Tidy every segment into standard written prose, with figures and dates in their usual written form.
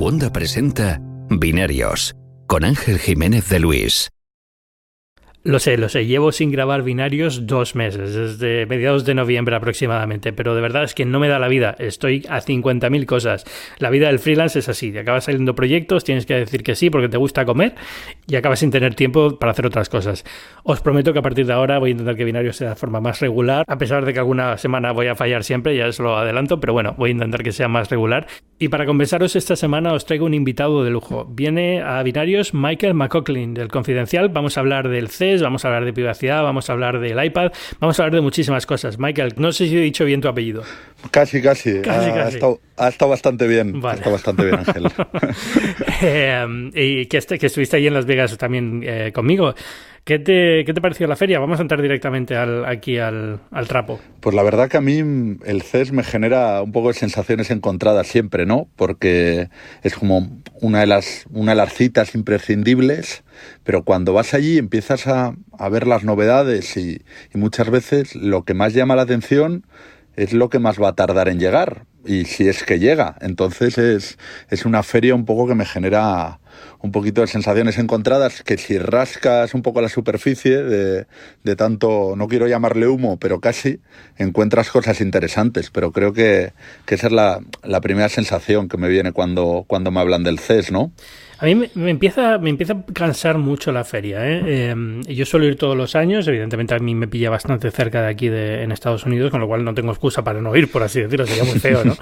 Segunda presenta Binarios, con Ángel Jiménez de Luis. Lo sé, llevo sin grabar Binarios 2 meses, desde mediados de noviembre aproximadamente, pero de verdad es que no me da la vida, estoy a 50.000 cosas. La vida del freelance es así, te acabas saliendo proyectos, tienes que decir que sí porque te gusta comer y acabas sin tener tiempo para hacer otras cosas. Os prometo que a partir de ahora voy a intentar que Binarios sea de forma más regular, a pesar de que alguna semana voy a fallar siempre, ya os lo adelanto, pero bueno, voy a intentar que sea más regular. Y para compensaros esta semana os traigo un invitado de lujo. Viene a Binarios Michael McLaughlin del Confidencial, vamos a hablar del CES, vamos a hablar de privacidad, vamos a hablar del iPad, vamos a hablar de muchísimas cosas. Michael, no sé si he dicho bien tu apellido. Casi. Ha estado bastante bien. Vale. Ha estado bastante bien, Ángel. Y que estuviste ahí en Las Vegas también conmigo. ¿Qué te pareció la feria? Vamos a entrar directamente al trapo. Pues la verdad que a mí el CES me genera un poco de sensaciones encontradas siempre, ¿no? Porque es como una de las citas imprescindibles, pero cuando vas allí empiezas a ver las novedades y muchas veces lo que más llama la atención es lo que más va a tardar en llegar, y si es que llega. Entonces es una feria un poco que me genera un poquito de sensaciones encontradas, que si rascas un poco la superficie de tanto, no quiero llamarle humo, pero casi, encuentras cosas interesantes. Pero creo que esa es la primera sensación que me viene cuando me hablan del CES, ¿no? A mí me empieza a cansar mucho la feria, Yo suelo ir todos los años, evidentemente a mí me pilla bastante cerca de aquí en Estados Unidos, con lo cual no tengo excusa para no ir, por así decirlo, sería muy feo, ¿no?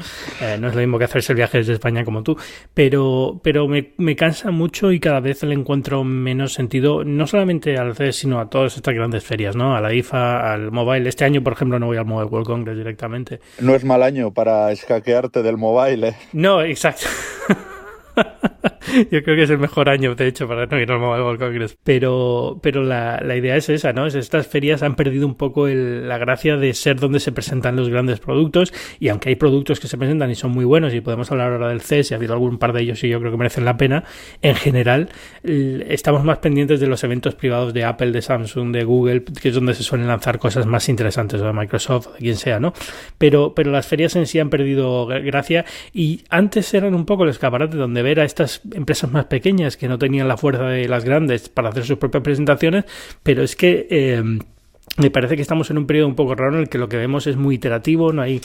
No es lo mismo que hacerse el viaje desde España como tú, pero me cansa mucho y cada vez le encuentro menos sentido, no solamente al CES, sino a todas estas grandes ferias, ¿no? A la IFA, al Mobile. Este año, por ejemplo, no voy al Mobile World Congress directamente. No es mal año para escaquearte del mobile, ¿eh? No, exacto. Yo creo que es el mejor año, de hecho, para no ir al Mobile World Congress. Pero la idea es esa, ¿no? Estas ferias han perdido un poco la gracia de ser donde se presentan los grandes productos, y aunque hay productos que se presentan y son muy buenos, y podemos hablar ahora del CES, y ha habido algún par de ellos y yo creo que merecen la pena, en general estamos más pendientes de los eventos privados de Apple, de Samsung, de Google, que es donde se suelen lanzar cosas más interesantes, o de Microsoft, o de quien sea, ¿no? Pero las ferias en sí han perdido gracia, y antes eran un poco el escaparate donde ver a estas empresas más pequeñas que no tenían la fuerza de las grandes para hacer sus propias presentaciones, pero es que me parece que estamos en un periodo un poco raro en el que lo que vemos es muy iterativo, no hay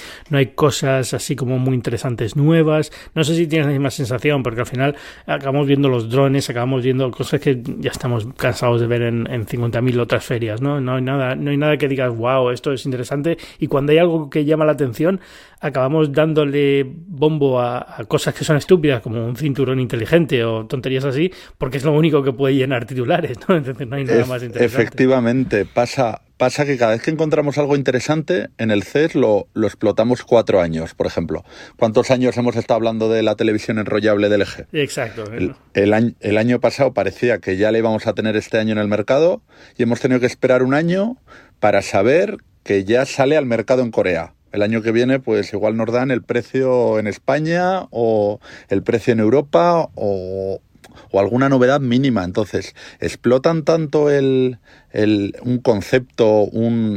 cosas así como muy interesantes nuevas. No sé si tienes la misma sensación, porque al final acabamos viendo los drones, acabamos viendo cosas que ya estamos cansados de ver en 50.000 otras ferias, ¿no? No hay nada que digas, wow, esto es interesante, y cuando hay algo que llama la atención, acabamos dándole bombo a cosas que son estúpidas, como un cinturón inteligente o tonterías así, porque es lo único que puede llenar titulares, ¿no? Entonces no hay nada más interesante. Efectivamente, pasa que cada vez que encontramos algo interesante, en el CES lo explotamos 4 años, por ejemplo. ¿Cuántos años hemos estado hablando de la televisión enrollable de LG? Exacto. El año pasado parecía que ya la íbamos a tener este año en el mercado, y hemos tenido que esperar un año para saber que ya sale al mercado en Corea. El año que viene, pues igual nos dan el precio en España, o el precio en Europa, o alguna novedad mínima. Entonces, explotan tanto un concepto,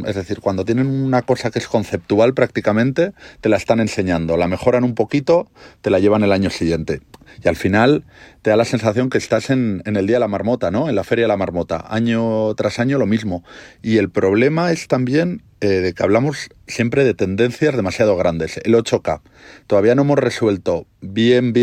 es decir, cuando tienen una cosa que es conceptual prácticamente, te la están enseñando, la mejoran un poquito, te la llevan el año siguiente. Y al final te da la sensación que estás en el Día de la Marmota, ¿no? En la Feria de la Marmota, año tras año lo mismo. Y el problema es también de que hablamos siempre de tendencias demasiado grandes. El 8K. Todavía no hemos resuelto bien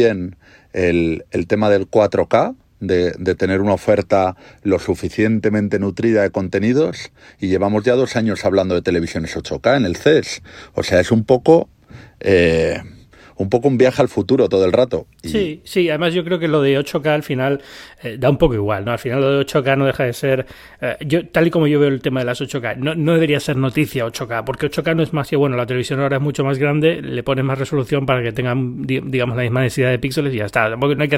el tema del 4K, de tener una oferta lo suficientemente nutrida de contenidos, y llevamos ya 2 años hablando de televisiones 8K en el CES. O sea, es un poco un viaje al futuro todo el rato. Sí, además yo creo que lo de 8K al final da un poco igual, ¿no? Al final lo de 8K no deja de ser, tal y como yo veo el tema de las 8K, no debería ser noticia 8K, porque 8K no es más que, bueno, la televisión ahora es mucho más grande, le pones más resolución para que tengan, digamos, la misma densidad de píxeles y ya está. Tampoco no hay que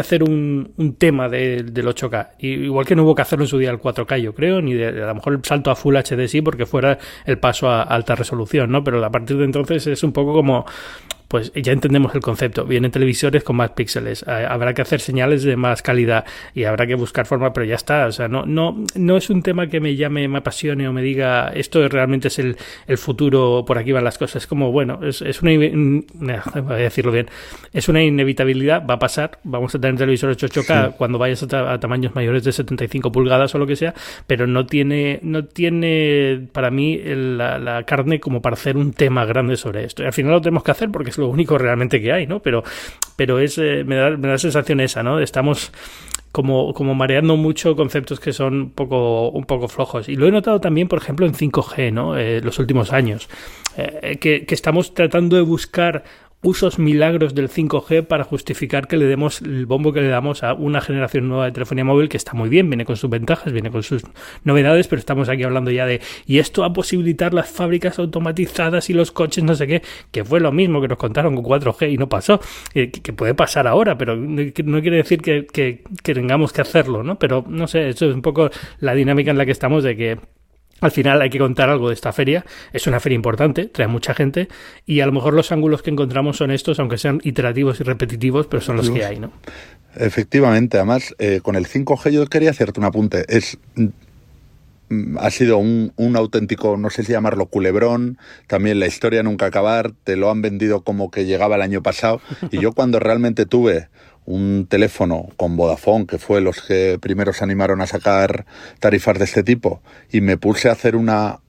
hacer un tema del 8K, igual que no hubo que hacerlo en su día el 4K, yo creo, ni a lo mejor el salto a Full HD sí, porque fuera el paso a alta resolución, ¿no? Pero a partir de entonces es un poco como pues ya entendemos el concepto. Vienen televisores con más píxeles, habrá que hacer señales de más calidad y habrá que buscar forma, pero ya está. O sea, no es un tema que me llame, me apasione o me diga esto realmente es el futuro, por aquí van las cosas. Es como, bueno, es voy a decirlo bien, es una inevitabilidad, va a pasar, vamos a tener televisores 8K sí, cuando vayas a tamaños mayores de 75 pulgadas o lo que sea, pero no tiene para mí la carne como para hacer un tema grande sobre esto. Y al final lo tenemos que hacer porque es lo único realmente que hay, ¿no? Pero es me da la sensación esa, ¿no? Estamos como mareando mucho conceptos que son un poco flojos. Y lo he notado también, por ejemplo, en 5G, ¿no? Los últimos años. Que estamos tratando de buscar usos milagros del 5G para justificar que le demos el bombo que le damos a una generación nueva de telefonía móvil que está muy bien, viene con sus ventajas, viene con sus novedades, pero estamos aquí hablando ya de y esto va a posibilitar las fábricas automatizadas y los coches no sé qué, que fue lo mismo que nos contaron con 4G y no pasó, que puede pasar ahora, pero no quiere decir que tengamos que hacerlo, ¿no? Pero no sé, eso es un poco la dinámica en la que estamos de que al final hay que contar algo de esta feria. Es una feria importante, trae mucha gente y a lo mejor los ángulos que encontramos son estos, aunque sean iterativos y repetitivos, pero son los que hay, ¿no? Efectivamente, además con el 5G yo quería hacerte un apunte. Ha sido un auténtico, no sé si llamarlo culebrón, también la historia nunca acabar, te lo han vendido como que llegaba el año pasado y yo cuando realmente tuve un teléfono con Vodafone, que fue los que primero se animaron a sacar tarifas de este tipo, y me puse a hacer una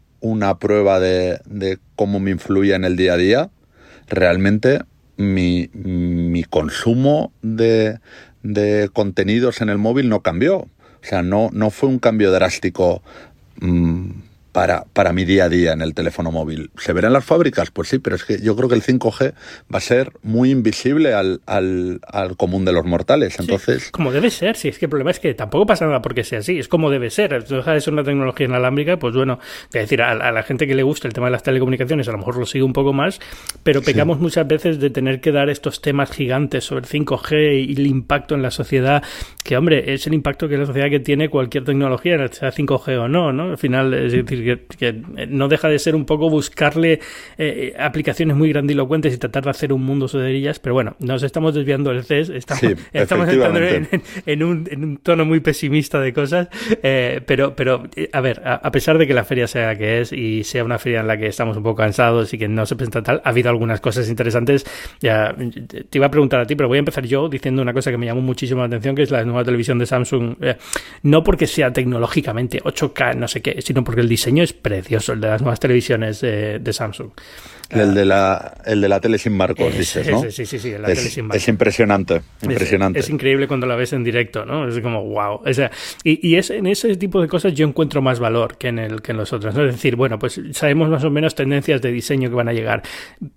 prueba de cómo me influía en el día a día, realmente mi consumo de contenidos en el móvil no cambió. O sea, no fue un cambio drástico para mi día a día en el teléfono móvil. ¿Se verá en las fábricas? Pues sí, pero es que yo creo que el 5G va a ser muy invisible al común de los mortales. Entonces, sí, como debe ser, sí, es que el problema es que tampoco pasa nada porque sea así, es como debe ser. Deja de ser una tecnología inalámbrica, pues bueno, es decir, a la gente que le gusta el tema de las telecomunicaciones a lo mejor lo sigue un poco más, pero pecamos muchas veces de tener que dar estos temas gigantes sobre el 5G y el impacto en la sociedad, que hombre, es el impacto que la sociedad que tiene cualquier tecnología, sea 5G o no, ¿no? Al final, es decir, que no deja de ser un poco buscarle aplicaciones muy grandilocuentes y tratar de hacer un mundo de ellas, pero bueno, nos estamos desviando del CES, estamos entrando en un tono muy pesimista de cosas, pero a ver, a pesar de que la feria sea la que es y sea una feria en la que estamos un poco cansados y que no se presenta tal, ha habido algunas cosas interesantes. Ya te iba a preguntar a ti, pero voy a empezar yo diciendo una cosa que me llamó muchísimo la atención, que es la nueva televisión de Samsung, no porque sea tecnológicamente 8K, no sé qué, sino porque el diseño es precioso, el de las nuevas televisiones de Samsung. El de la tele sin marcos, dices, ¿no? Sí, la tele sin marcos. Es impresionante. Es increíble cuando la ves en directo, ¿no? Es como, wow. O sea, y es en ese tipo de cosas yo encuentro más valor que en los otros, ¿no? Es decir, bueno, pues sabemos más o menos tendencias de diseño que van a llegar.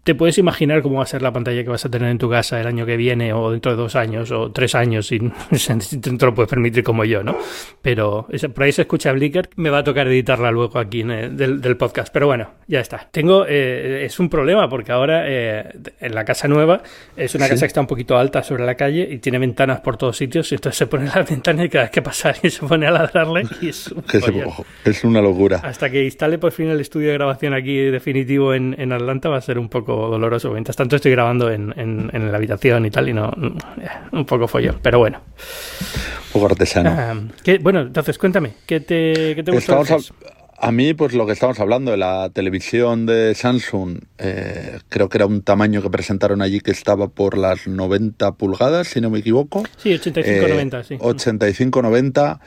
Te puedes imaginar cómo va a ser la pantalla que vas a tener en tu casa el año que viene o dentro de 2 años o 3 años, si te lo puedes permitir como yo, ¿no? Pero por ahí se escucha Blicker, me va a tocar editarla luego aquí del podcast. Pero bueno, ya está. Es un problema porque ahora en la casa nueva es una casa que está un poquito alta sobre la calle y tiene ventanas por todos sitios y entonces se pone las ventanas y cada vez que pasa y se pone a ladrarle y es una locura. Hasta que instale por fin el estudio de grabación aquí definitivo en Atlanta va a ser un poco doloroso. Mientras tanto estoy grabando en la habitación y tal y no un poco follón, pero bueno. Un poco artesano. Bueno, entonces cuéntame, ¿qué te gustó? A mí, pues lo que estamos hablando de la televisión de Samsung, creo que era un tamaño que presentaron allí que estaba por las 90 pulgadas, si no me equivoco. Sí, 85-90, sí. 85-90.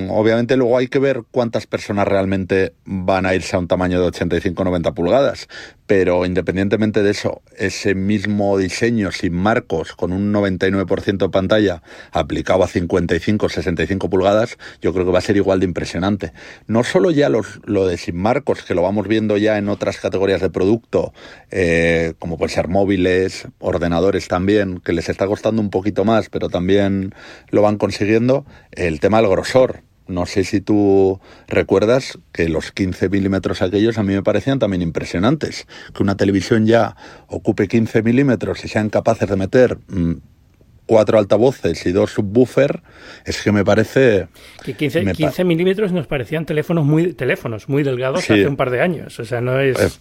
Obviamente luego hay que ver cuántas personas realmente van a irse a un tamaño de 85-90 pulgadas, pero independientemente de eso, ese mismo diseño sin marcos, con un 99% de pantalla aplicado a 55-65 pulgadas, yo creo que va a ser igual de impresionante. No solo ya lo de sin marcos, que lo vamos viendo ya en otras categorías de producto, como pueden ser móviles, ordenadores también, que les está costando un poquito más, pero también lo van consiguiendo, el tema del grosor. No sé si tú recuerdas que los 15 milímetros aquellos a mí me parecían también impresionantes. Que una televisión ya ocupe 15 milímetros y sean capaces de meter 4 altavoces y 2 subwoofer, es que me parece... Que 15 milímetros nos parecían teléfonos muy delgados hace un par de años. O sea, no es...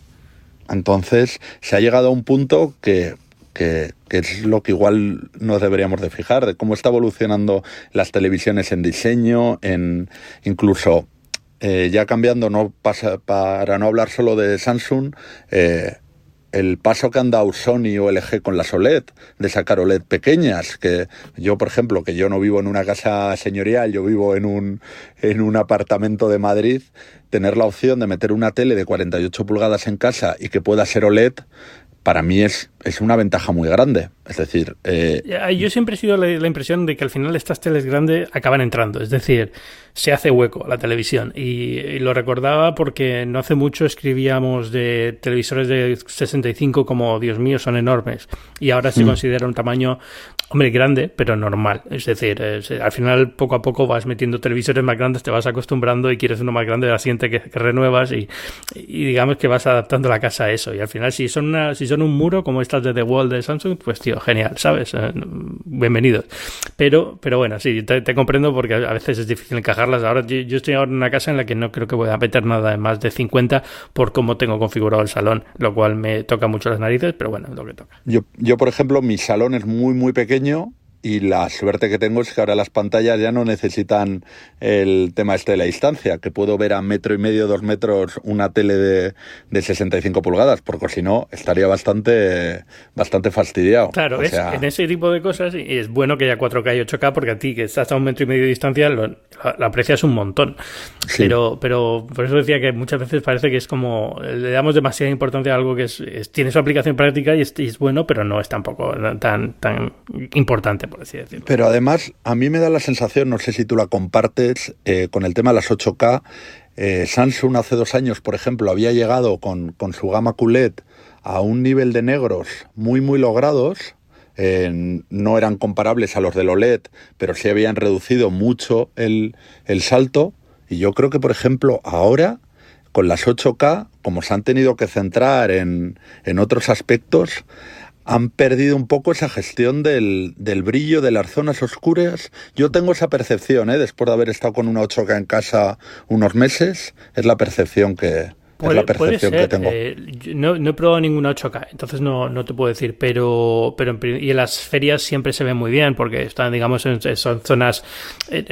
Entonces se ha llegado a un punto que es lo que igual nos deberíamos de fijar, de cómo está evolucionando las televisiones en diseño, incluso ya cambiando, para no hablar solo de Samsung, el paso que han dado Sony o LG con las OLED, de sacar OLED pequeñas, que yo, por ejemplo, que yo no vivo en una casa señorial, yo vivo en un apartamento de Madrid, tener la opción de meter una tele de 48 pulgadas en casa y que pueda ser OLED, para mí es una ventaja muy grande. Es decir... Yo siempre he sido la impresión de que al final estas teles grandes acaban entrando. Es decir, se hace hueco la televisión. Y lo recordaba porque no hace mucho escribíamos de televisores de 65 como, Dios mío, son enormes. Y ahora se considera un tamaño, hombre, grande, pero normal. Es decir, al final, poco a poco vas metiendo televisores más grandes, te vas acostumbrando y quieres uno más grande de la siguiente que renuevas y digamos que vas adaptando la casa a eso. Y al final, si son un muro como estas de The Wall de Samsung, pues tío, genial, ¿sabes? Bienvenidos. Pero bueno, sí, te comprendo porque a veces es difícil encajarlas. Ahora yo estoy ahora en una casa en la que no creo que voy a meter nada de más de 50 por cómo tengo configurado el salón, lo cual me toca mucho las narices, pero bueno, es lo que toca. Yo, por ejemplo, mi salón es muy, muy pequeño. Y la suerte que tengo es que ahora las pantallas ya no necesitan el tema de la distancia, que puedo ver a 1,5 metros, 2 metros una tele de 65 pulgadas, porque si no estaría bastante fastidiado. Claro, o sea, en ese tipo de cosas es bueno que haya 4K y 8K, porque a ti que estás a 1,5 metros de distancia lo aprecias un montón. Sí. Pero por eso decía que muchas veces parece que es como le damos demasiada importancia a algo que tiene su aplicación práctica y es bueno, pero no es tampoco tan importante, por así decirlo. Pero además, a mí me da la sensación, no sé si tú la compartes, con el tema de las 8K. Samsung hace 2 años, por ejemplo, había llegado con su gama QLED a un nivel de negros muy, muy logrados. No eran comparables a los del OLED, pero sí habían reducido mucho el salto. Y yo creo que, por ejemplo, ahora, con las 8K, como se han tenido que centrar en otros aspectos, han perdido un poco esa gestión del brillo, de las zonas oscuras. Yo tengo esa percepción, después de haber estado con una 8K en casa unos meses, es la percepción que tengo. No he probado ninguna 8K, entonces no te puedo decir, pero y en las ferias siempre se ven muy bien, porque están, digamos, son zonas,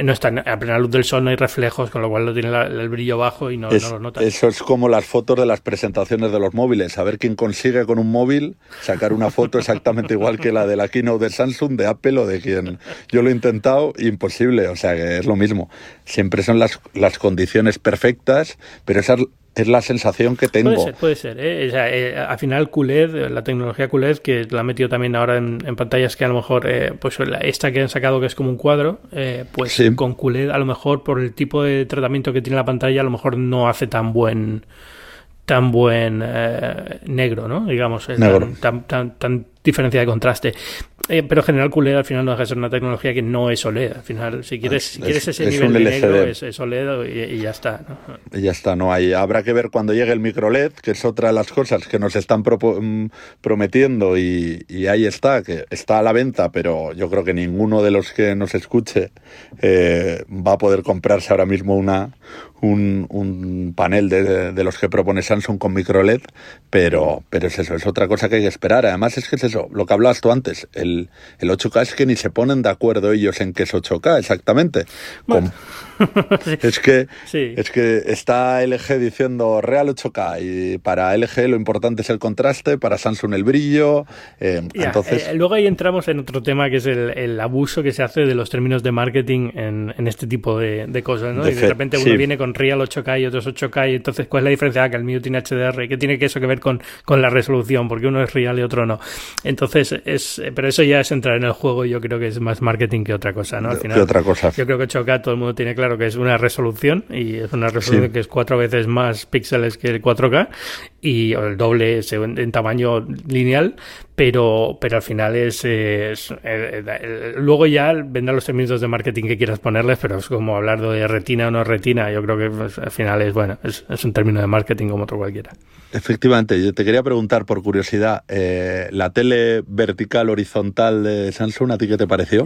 no están a plena luz del sol, no hay reflejos, con lo cual no tiene el brillo bajo y no lo notas. Eso es como las fotos de las presentaciones de los móviles, a ver quién consigue con un móvil sacar una foto exactamente igual que la de la keynote de Samsung, de Apple o de quien. Yo lo he intentado, imposible, o sea que es lo mismo. Siempre son las condiciones perfectas, pero esas es la sensación que tengo. Puede ser. O sea, al final QLED, la tecnología QLED, que la han metido también ahora en pantallas que a lo mejor, pues esta que han sacado que es como un cuadro, pues sí. Con QLED a lo mejor por el tipo de tratamiento que tiene la pantalla a lo mejor no hace tan buen negro, ¿no? Digamos, negro. Tan diferencia de contraste. Pero en general QLED al final no deja de ser una tecnología que no es OLED. Al final, si quieres ese nivel de negro es OLED y ya está, ¿no? Y ya está, no hay. Habrá que ver cuando llegue el microLED, que es otra de las cosas que nos están prometiendo y ahí está, que está a la venta, pero yo creo que ninguno de los que nos escuche va a poder comprarse ahora mismo un panel de los que propone Samsung con microLED, pero es eso, es otra cosa que hay que esperar. Además es que es eso, lo que hablabas tú antes, el 8K es que ni se ponen de acuerdo ellos en qué es 8K exactamente. Bueno. Es que está LG diciendo Real 8K y para LG lo importante es el contraste, para Samsung el brillo. Entonces luego ahí entramos en otro tema que es el abuso que se hace de los términos de marketing en este tipo de cosas, ¿no? Y de repente uno viene con Real 8K y otros 8K y entonces ¿cuál es la diferencia? Que el mío tiene HDR, ¿qué tiene eso que ver con la resolución? Porque uno es Real y otro no. Entonces pero eso ya es entrar en el juego y yo creo que es más marketing que otra cosa, ¿no? Al final, ¿qué otra cosa? Yo creo que 8K todo el mundo tiene claro que es una resolución y es una resolución que es 4 veces más píxeles que el 4K y el doble en tamaño lineal, pero al final luego ya vendrán los términos de marketing que quieras ponerles, pero es como hablar de retina o no retina. Yo creo que pues, al final es un término de marketing como otro cualquiera. Efectivamente, yo te quería preguntar por curiosidad, la tele vertical horizontal de Samsung, ¿a ti qué te pareció?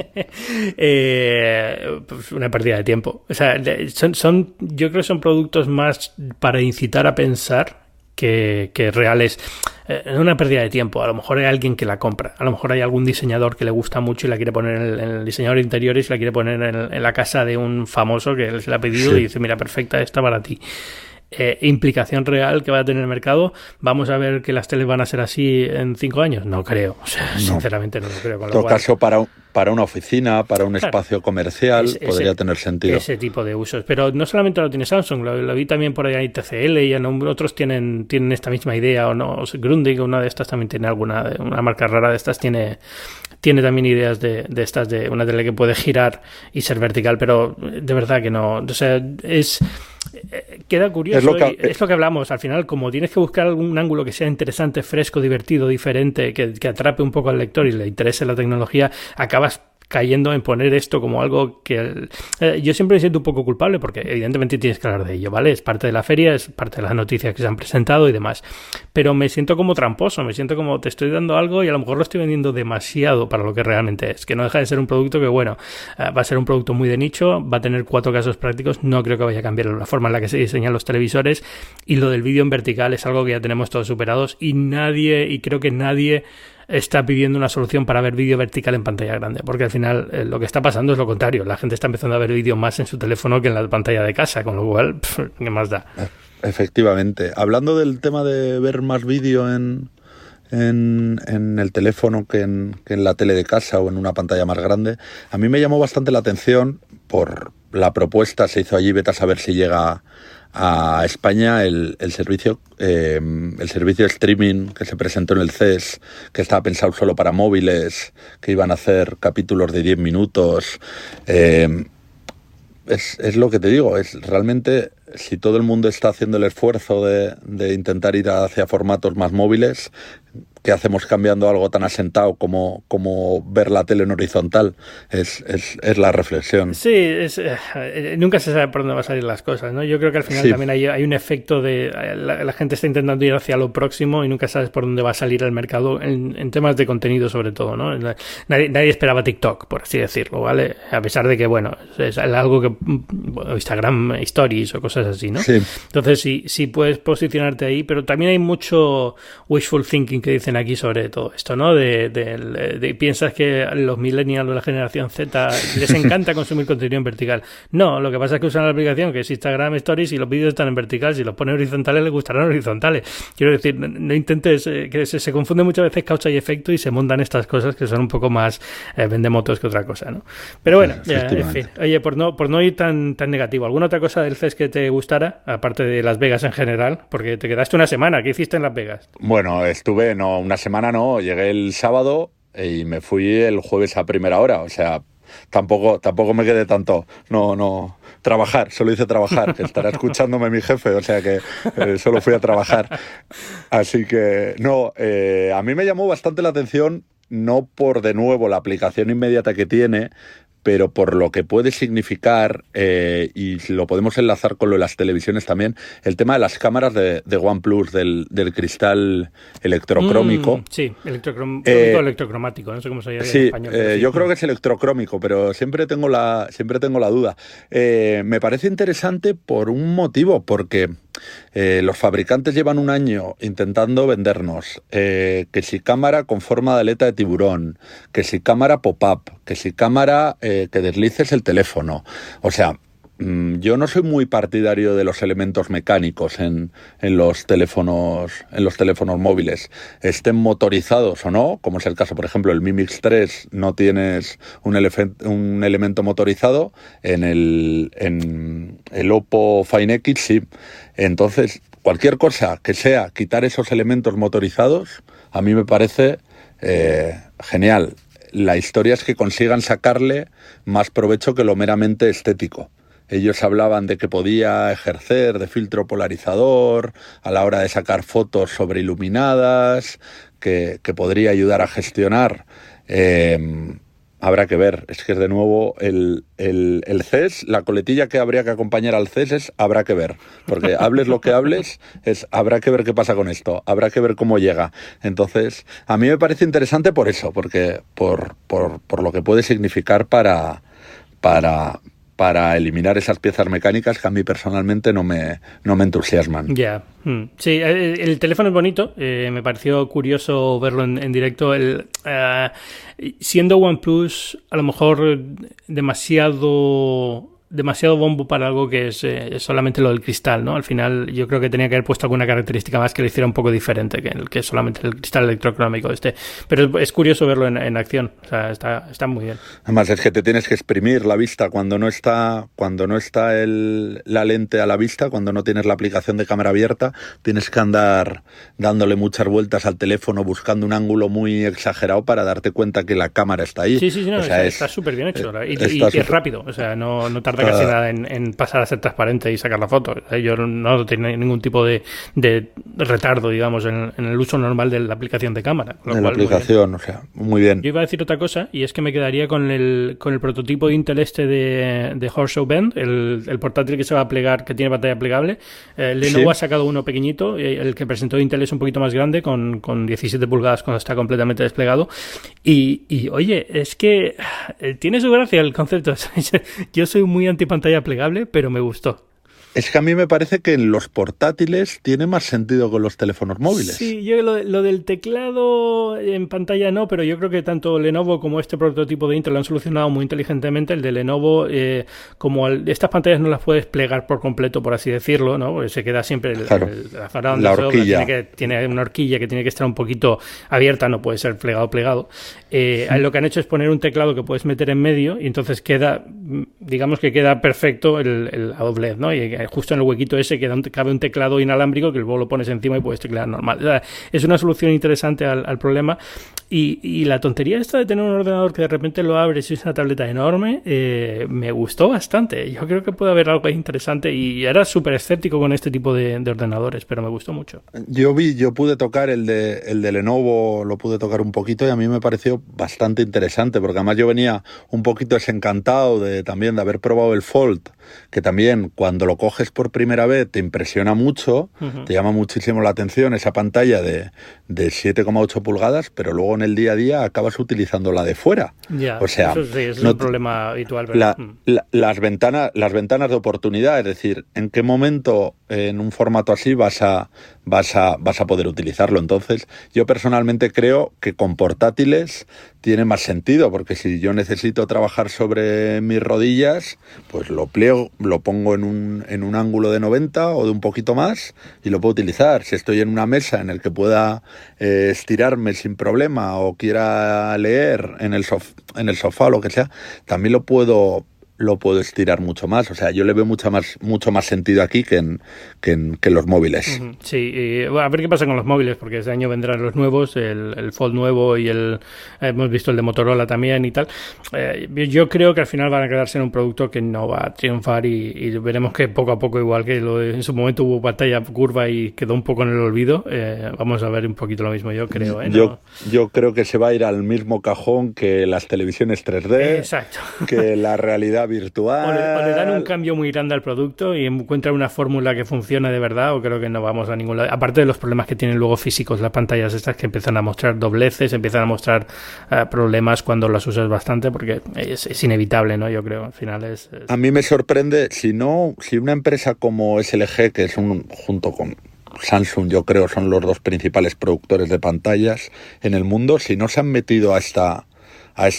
Pues una pérdida de tiempo. O sea, yo creo que son productos más para incitar a pensar que reales. Es una pérdida de tiempo. A lo mejor hay alguien que la compra. A lo mejor hay algún diseñador que le gusta mucho y la quiere poner en el diseñador de interiores y la quiere poner en la casa de un famoso que se la ha pedido y dice, mira, perfecta, esta para ti. Implicación real que va a tener el mercado. ¿Vamos a ver que las teles van a ser así en 5 años? No creo. O sea, sinceramente no lo creo. En todo caso, para una oficina, para un espacio comercial, podría tener sentido. Ese tipo de usos. Pero no solamente lo tiene Samsung, lo vi también por ahí en TCL y en otros tienen esta misma idea, o no. Grundig, una de estas también tiene una marca rara de estas, tiene también ideas de estas, de una tele que puede girar y ser vertical, pero de verdad que no. O sea, queda curioso, es lo que hablamos. Al final, como tienes que buscar algún ángulo que sea interesante, fresco, divertido, diferente, que atrape un poco al lector y le interese la tecnología, acabas cayendo en poner esto como algo que yo siempre me siento un poco culpable porque evidentemente tienes que hablar de ello, ¿vale? Es parte de la feria, es parte de las noticias que se han presentado y demás, pero me siento como tramposo, me siento como te estoy dando algo y a lo mejor lo estoy vendiendo demasiado para lo que realmente es, que no deja de ser un producto que, bueno, va a ser un producto muy de nicho, va a tener 4 casos prácticos, no creo que vaya a cambiar la forma en la que se diseñan los televisores, y lo del vídeo en vertical es algo que ya tenemos todos superados y creo que nadie está pidiendo una solución para ver vídeo vertical en pantalla grande, porque al final lo que está pasando es lo contrario, la gente está empezando a ver vídeo más en su teléfono que en la pantalla de casa, con lo cual, ¿qué más da? Efectivamente. Hablando del tema de ver más vídeo en el teléfono que en la tele de casa o en una pantalla más grande, a mí me llamó bastante la atención por la propuesta, se hizo allí, vete a saber si llega a España el servicio de streaming que se presentó en el CES, que estaba pensado solo para móviles, que iban a hacer capítulos de 10 minutos. Es lo que te digo, es realmente, si todo el mundo está haciendo el esfuerzo de intentar ir hacia formatos más móviles, ¿qué hacemos cambiando algo tan asentado como ver la tele en horizontal? Es la reflexión. Sí, nunca se sabe por dónde van a salir las cosas, ¿no? Yo creo que al final también hay un efecto de la gente está intentando ir hacia lo próximo y nunca sabes por dónde va a salir el mercado en temas de contenido, sobre todo, ¿no? Nadie esperaba TikTok, por así decirlo, ¿vale? A pesar de que, bueno, es algo que Instagram Stories o cosas así, ¿no? Sí. Entonces sí puedes posicionarte ahí, pero también hay mucho wishful thinking que dicen aquí sobre todo esto, ¿no? Piensas que los millennials o la generación Z les encanta consumir contenido en vertical. No, lo que pasa es que usan la aplicación que es Instagram Stories y los vídeos están en vertical. Si los pones horizontales les gustarán horizontales. Quiero decir, no intentes, que se confunde muchas veces causa y efecto y se montan estas cosas que son un poco más vendemotos que otra cosa, ¿no? Pero bueno, en fin. Oye, por no ir tan negativo, ¿alguna otra cosa del CES que te gustara, aparte de Las Vegas en general? Porque te quedaste una semana. ¿Qué hiciste en Las Vegas? Bueno, una semana no, llegué el sábado y me fui el jueves a primera hora, o sea, tampoco me quedé tanto, no, trabajar, solo hice trabajar, que estará escuchándome mi jefe, o sea que solo fui a trabajar, así que no, a mí me llamó bastante la atención, no por de nuevo la aplicación inmediata que tiene, pero por lo que puede significar, y lo podemos enlazar con lo de las televisiones también, el tema de las cámaras de OnePlus, del cristal electrocrómico. Sí, electrocromático, no sé cómo se llama en español. Sí, yo creo que es electrocrómico, pero siempre tengo la duda. Me parece interesante por un motivo, porque los fabricantes llevan un año intentando vendernos que si cámara con forma de aleta de tiburón, que si cámara pop-up, que si cámara que deslices el teléfono. O sea, yo no soy muy partidario de los elementos mecánicos en los teléfonos móviles, estén motorizados o no, como es el caso, por ejemplo, el Mi Mix 3 no tienes un elemento motorizado, en el Oppo Find X sí. Entonces, cualquier cosa que sea quitar esos elementos motorizados, a mí me parece genial. La historia es que consigan sacarle más provecho que lo meramente estético. Ellos hablaban de que podía ejercer de filtro polarizador a la hora de sacar fotos sobreiluminadas, que podría ayudar a gestionar. Habrá que ver, es que de nuevo el CES, la coletilla que habría que acompañar al CES es habrá que ver, porque hables lo que hables, habrá que ver qué pasa con esto, habrá que ver cómo llega. Entonces, a mí me parece interesante por eso, porque por lo que puede significar para para eliminar esas piezas mecánicas que a mí personalmente no me entusiasman. Ya. Sí, el teléfono es bonito. Me pareció curioso verlo en directo. Siendo OnePlus, a lo mejor demasiado bombo para algo que es solamente lo del cristal, ¿no? Al final yo creo que tenía que haber puesto alguna característica más que lo hiciera un poco diferente que solamente el cristal electrocrómico este. Pero es curioso verlo en acción. O sea, está muy bien. Además es que te tienes que exprimir la vista cuando no está la lente a la vista, cuando no tienes la aplicación de cámara abierta, tienes que andar dándole muchas vueltas al teléfono buscando un ángulo muy exagerado para darte cuenta que la cámara está ahí. Sí, no, o sea, está súper bien hecho. Y es rápido. O sea, no tarda casi nada en pasar a ser transparente y sacar la foto. Yo no tengo ningún tipo de retardo, digamos, en el uso normal de la aplicación de cámara. En la aplicación, o sea, muy bien. Yo iba a decir otra cosa, y es que me quedaría con el prototipo de Intel de Horseshoe Bend, el portátil que se va a plegar, que tiene pantalla plegable. Lenovo ha sacado uno pequeñito, el que presentó Intel es un poquito más grande, con 17 pulgadas cuando está completamente desplegado. Y oye, es que tiene su gracia el concepto. Yo soy muy anti-pantalla plegable, pero me gustó. Es que a mí me parece que en los portátiles tiene más sentido que en los teléfonos móviles. Sí, yo lo del teclado en pantalla no, pero yo creo que tanto Lenovo como este prototipo de Intel lo han solucionado muy inteligentemente. El de Lenovo, como estas pantallas no las puedes plegar por completo, por así decirlo, ¿no? Porque se queda siempre la horquilla. Tiene una horquilla que tiene que estar un poquito abierta, no puede ser plegado. Lo que han hecho es poner un teclado que puedes meter en medio y entonces queda perfecto el doblez, ¿no? Y justo en el huequito ese cabe un teclado inalámbrico que luego lo pones encima y puedes teclear normal. O sea, es una solución interesante al problema. Y la tontería esta de tener un ordenador que de repente lo abres y es una tableta enorme, me gustó bastante. Yo creo que puede haber algo interesante y era súper escéptico con este tipo de ordenadores, pero me gustó mucho. Yo pude tocar el de Lenovo, lo pude tocar un poquito y a mí me pareció bastante interesante, porque además yo venía un poquito desencantado también de haber probado el Fold, que también cuando lo coges por primera vez te impresiona mucho, te llama muchísimo la atención esa pantalla de 7,8 pulgadas, pero luego en el día a día acabas utilizando la de fuera. Ya, o sea, eso es un problema habitual. Las ventanas de oportunidad, es decir, en qué momento en un formato así vas a poder utilizarlo. Entonces, yo personalmente creo que con portátiles tiene más sentido, porque si yo necesito trabajar sobre mis rodillas, pues lo pliego, lo pongo en un ángulo de 90 o de un poquito más y lo puedo utilizar. Si estoy en una mesa en el que pueda estirarme sin problema o quiera leer en el sofá o lo que sea, también lo puedo estirar mucho más. O sea, yo le veo mucho más sentido aquí que en los móviles. Sí, a ver qué pasa con los móviles, porque este año vendrán los nuevos, el Fold nuevo y hemos visto el de Motorola también y tal. Yo creo que al final van a quedarse en un producto que no va a triunfar y veremos que poco a poco, igual que en su momento hubo pantalla curva y quedó un poco en el olvido, vamos a ver un poquito lo mismo, yo creo. Yo creo que se va a ir al mismo cajón que las televisiones 3D, exacto, que la realidad virtual. O le dan un cambio muy grande al producto y encuentran una fórmula que funcione de verdad, o creo que no vamos a ningún lado. Aparte de los problemas que tienen luego físicos las pantallas estas, que empiezan a mostrar dobleces, empiezan a mostrar problemas cuando las usas bastante, porque es inevitable, ¿no? Yo creo, al final es... A mí me sorprende, si una empresa como SLG, que es junto con Samsung, yo creo, son los dos principales productores de pantallas en el mundo, si no se han metido a esta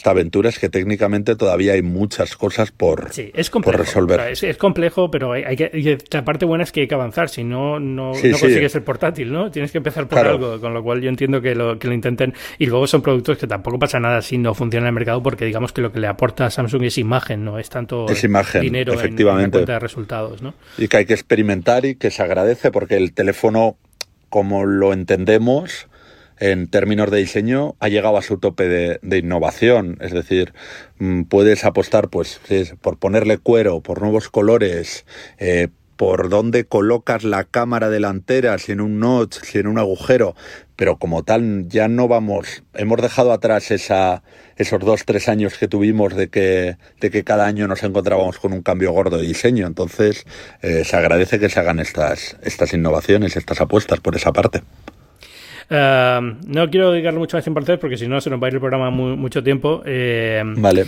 aventura, es que técnicamente todavía hay muchas cosas por resolver. O sea, es complejo, pero la parte buena es que hay que avanzar, si no consigues el portátil, ¿no? Tienes que empezar por algo, con lo cual yo entiendo que lo intenten, y luego son productos que tampoco pasa nada si no funciona en el mercado, porque digamos que lo que le aporta a Samsung es imagen, no es tanto dinero efectivamente, en la cuenta de resultados, ¿no? Y que hay que experimentar y que se agradece, porque el teléfono, como lo entendemos, en términos de diseño, ha llegado a su tope de innovación. Es decir, puedes apostar pues por ponerle cuero, por nuevos colores, por dónde colocas la cámara delantera, si en un notch, si en un agujero, pero como tal ya no hemos dejado atrás esos 2-3 años que tuvimos de que cada año nos encontrábamos con un cambio gordo de diseño. Entonces se agradece que se hagan estas innovaciones, estas apuestas por esa parte. No quiero dedicarle mucho más importancia porque si no se nos va a ir el programa mucho tiempo. Vale.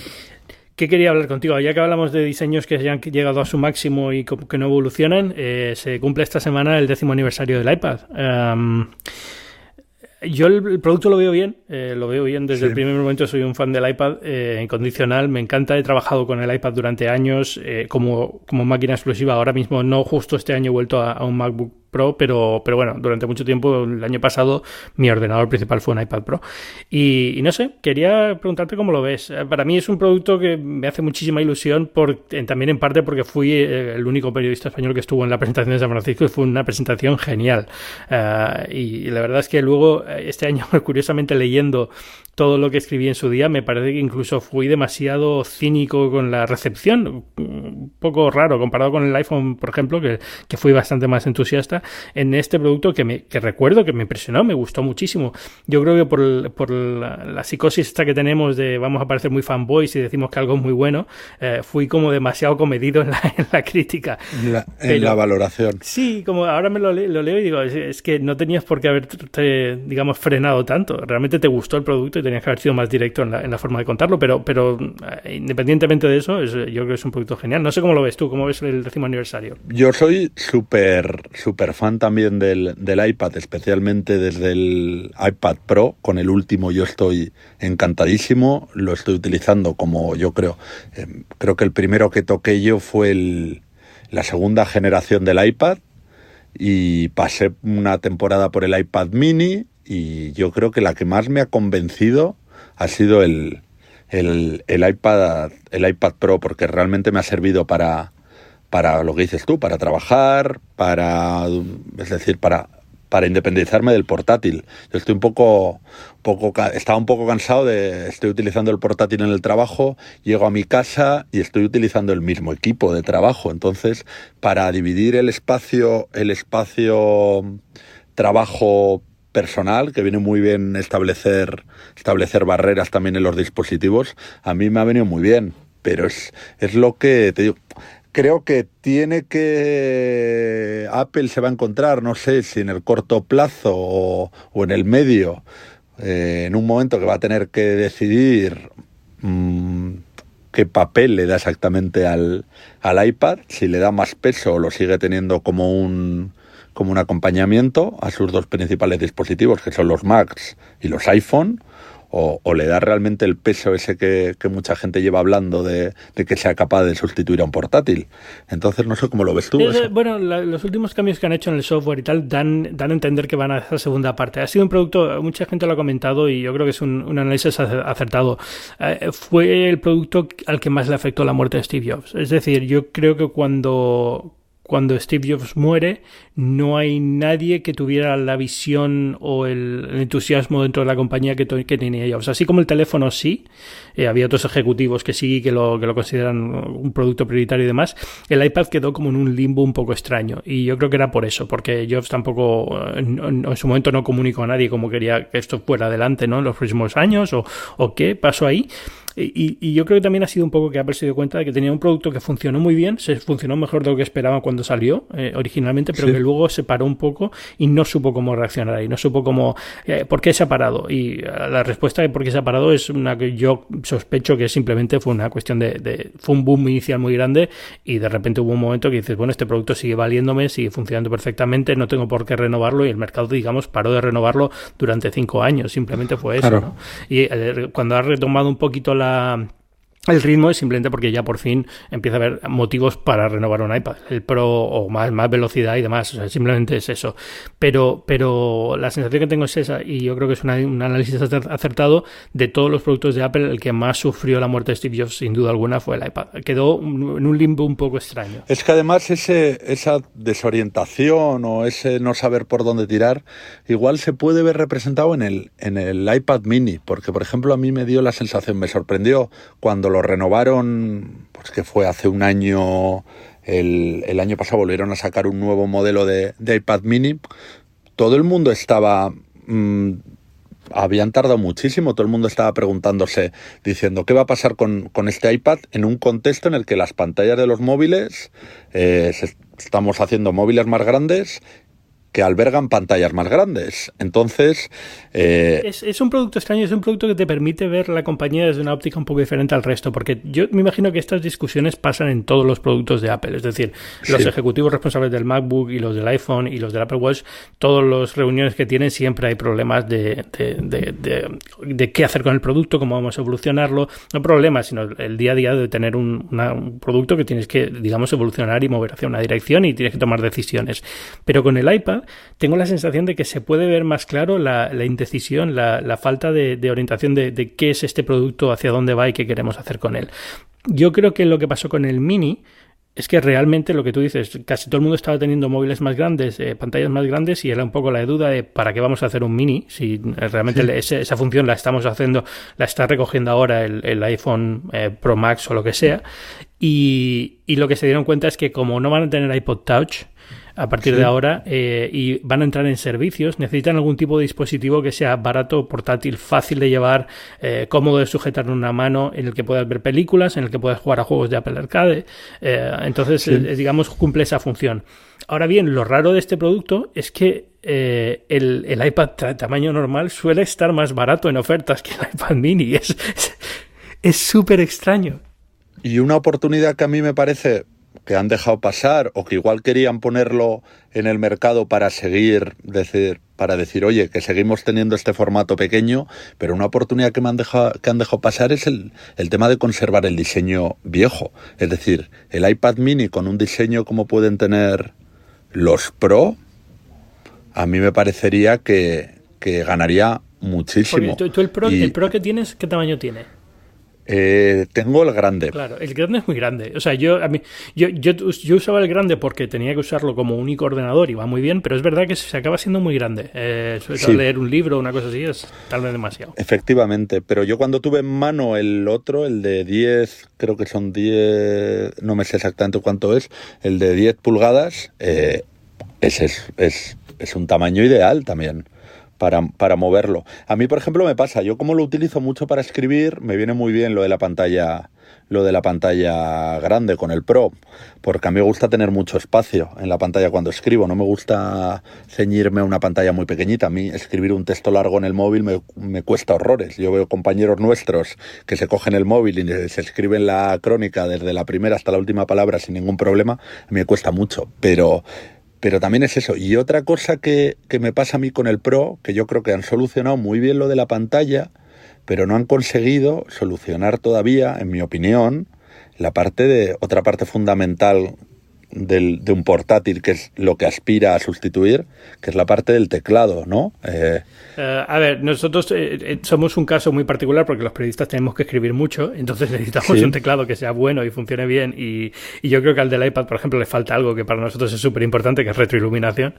¿Qué quería hablar contigo? Ya que hablamos de diseños que ya han llegado a su máximo y que no evolucionan, se cumple esta semana el 10º aniversario del iPad. Yo el producto lo veo bien desde el primer momento. Soy un fan del iPad incondicional, me encanta, he trabajado con el iPad durante años como máquina exclusiva. Ahora mismo no, justo este año he vuelto a un MacBook Pro, pero bueno, durante mucho tiempo, el año pasado, mi ordenador principal fue un iPad Pro. Y no sé, quería preguntarte cómo lo ves. Para mí es un producto que me hace muchísima ilusión, también en parte porque fui el único periodista español que estuvo en la presentación de San Francisco y fue una presentación genial. Y la verdad es que luego, este año, curiosamente leyendo todo lo que escribí en su día, me parece que incluso fui demasiado cínico con la recepción, un poco raro comparado con el iPhone, por ejemplo, que fui bastante más entusiasta en este producto que recuerdo que me impresionó, me gustó muchísimo. Yo creo que por la psicosis esta que tenemos de vamos a parecer muy fanboys y decimos que algo es muy bueno, fui como demasiado comedido en la crítica. En la valoración. Sí, como ahora me lo leo y digo, es que no tenías por qué haberte, digamos, frenado tanto. Realmente te gustó el producto y tenías que haber sido más directo en la forma de contarlo, pero independientemente de eso, yo creo que es un producto genial. No sé cómo lo ves tú, cómo ves el 10º aniversario. Yo soy súper fan también del iPad, especialmente desde el iPad Pro. Con el último yo estoy encantadísimo, lo estoy utilizando como yo creo que el primero que toqué yo fue la segunda generación del iPad, y pasé una temporada por el iPad mini, y yo creo que la que más me ha convencido ha sido el iPad Pro, porque realmente me ha servido para lo que dices tú, para trabajar, es decir, para independizarme del portátil. Yo estoy estaba un poco cansado estoy utilizando el portátil en el trabajo, llego a mi casa y estoy utilizando el mismo equipo de trabajo. Entonces, para dividir el espacio trabajo personal, que viene muy bien establecer barreras también en los dispositivos, a mí me ha venido muy bien, pero es lo que te digo. Creo que Apple se va a encontrar, no sé si en el corto plazo o en el medio, en un momento que va a tener que decidir qué papel le da exactamente al iPad, si le da más peso o lo sigue teniendo como un acompañamiento a sus dos principales dispositivos, que son los Macs y los iPhone, o le da realmente el peso ese que mucha gente lleva hablando de que sea capaz de sustituir a un portátil. Entonces no sé cómo lo ves tú. Bueno, los últimos cambios que han hecho en el software y tal dan a entender que van a esa segunda parte. Ha sido un producto, mucha gente lo ha comentado y yo creo que es un análisis acertado. Fue el producto al que más le afectó la muerte de Steve Jobs. Es decir, yo creo que cuando Steve Jobs muere, no hay nadie que tuviera la visión o el entusiasmo dentro de la compañía que tenía Jobs. Así como el teléfono sí, había otros ejecutivos que sí, que lo consideran un producto prioritario y demás, el iPad quedó como en un limbo un poco extraño. Y yo creo que era por eso, porque Jobs tampoco en su momento no comunicó a nadie cómo quería que esto fuera adelante, ¿no?, en los próximos años, o qué pasó ahí. Y yo creo que también ha sido un poco que Apple se dio cuenta de que tenía un producto que funcionó muy bien, funcionó mejor de lo que esperaba cuando salió originalmente, pero que luego se paró un poco y no supo cómo reaccionar y no supo por qué se ha parado. Y la respuesta de por qué se ha parado es una que yo sospecho que simplemente fue una cuestión fue un boom inicial muy grande y de repente hubo un momento que dices, bueno, este producto sigue valiéndome, sigue funcionando perfectamente, no tengo por qué renovarlo, y el mercado, digamos, paró de renovarlo durante 5 años. Simplemente fue eso, claro, ¿no? Y cuando ha retomado un poquito el ritmo es simplemente porque ya por fin empieza a haber motivos para renovar un iPad, el Pro, o más velocidad y demás. O sea, simplemente es eso. Pero la sensación que tengo es esa, y yo creo que es un análisis acertado. De todos los productos de Apple, el que más sufrió la muerte de Steve Jobs, sin duda alguna, fue el iPad. Quedó en un limbo un poco extraño. Es que además esa desorientación o ese no saber por dónde tirar, igual se puede ver representado en el iPad mini, porque por ejemplo a mí me dio la sensación, me sorprendió cuando lo renovaron, pues que fue hace un año, el año pasado volvieron a sacar un nuevo modelo de iPad mini. Todo el mundo estaba... habían tardado muchísimo, todo el mundo estaba preguntándose, diciendo, ¿qué va a pasar con este iPad en un contexto en el que las pantallas de los móviles, estamos haciendo móviles más grandes que albergan pantallas más grandes. Entonces... Es un producto extraño, es un producto que te permite ver la compañía desde una óptica un poco diferente al resto, porque yo me imagino que estas discusiones pasan en todos los productos de Apple, es decir, los ejecutivos responsables del MacBook y los del iPhone y los del Apple Watch, todas las reuniones que tienen siempre hay problemas de qué hacer con el producto, cómo vamos a evolucionarlo, no problemas, sino el día a día de tener un producto que tienes que, digamos, evolucionar y mover hacia una dirección y tienes que tomar decisiones. Pero con el iPad tengo la sensación de que se puede ver más claro la indecisión, la falta de orientación de qué es este producto, hacia dónde va y qué queremos hacer con él. Yo creo que lo que pasó con el Mini es que realmente lo que tú dices, casi todo el mundo estaba teniendo móviles más grandes, pantallas más grandes, y era un poco la duda de ¿para qué vamos a hacer un Mini? Si realmente esa función la estamos haciendo, la está recogiendo ahora el iPhone Pro Max o lo que sea, y lo que se dieron cuenta es que como no van a tener iPod Touch a partir de ahora y van a entrar en servicios, necesitan algún tipo de dispositivo que sea barato, portátil, fácil de llevar, cómodo de sujetar en una mano, en el que puedas ver películas, en el que puedas jugar a juegos de Apple Arcade. Entonces, digamos, cumple esa función. Ahora bien, lo raro de este producto es que el iPad tamaño normal suele estar más barato en ofertas que el iPad Mini. Es súper extraño. Y una oportunidad que a mí me parece que han dejado pasar, o que igual querían ponerlo en el mercado para decir, oye, que seguimos teniendo este formato pequeño, pero una oportunidad que han dejado pasar es el tema de conservar el diseño viejo. Es decir, el iPad Mini con un diseño como pueden tener los Pro, a mí me parecería que ganaría muchísimo. Porque tú el Pro que tienes, ¿qué tamaño tiene? Tengo el grande. Claro, el grande es muy grande. O sea, yo usaba el grande porque tenía que usarlo como único ordenador y va muy bien, pero es verdad que se acaba siendo muy grande. Sobre todo leer un libro o una cosa así es tal vez demasiado. Efectivamente, pero yo cuando tuve en mano el otro, el de 10, creo que son 10, no me sé exactamente cuánto es, el de 10 pulgadas, ese es un tamaño ideal también para moverlo. A mí, por ejemplo, me pasa, yo como lo utilizo mucho para escribir, me viene muy bien lo de la pantalla grande con el Pro, porque a mí me gusta tener mucho espacio en la pantalla cuando escribo, no me gusta ceñirme a una pantalla muy pequeñita. A mí escribir un texto largo en el móvil me cuesta horrores. Yo veo compañeros nuestros que se cogen el móvil y se escriben la crónica desde la primera hasta la última palabra sin ningún problema. A mí me cuesta mucho, pero también es eso. Y otra cosa que me pasa a mí con el Pro, que yo creo que han solucionado muy bien lo de la pantalla, pero no han conseguido solucionar todavía, en mi opinión, otra parte fundamental de un portátil, que es lo que aspira a sustituir, que es la parte del teclado, ¿no? A ver, nosotros somos un caso muy particular porque los periodistas tenemos que escribir mucho, entonces necesitamos un teclado que sea bueno y funcione bien, y yo creo que al del iPad, por ejemplo, le falta algo que para nosotros es súper importante, que es retroiluminación.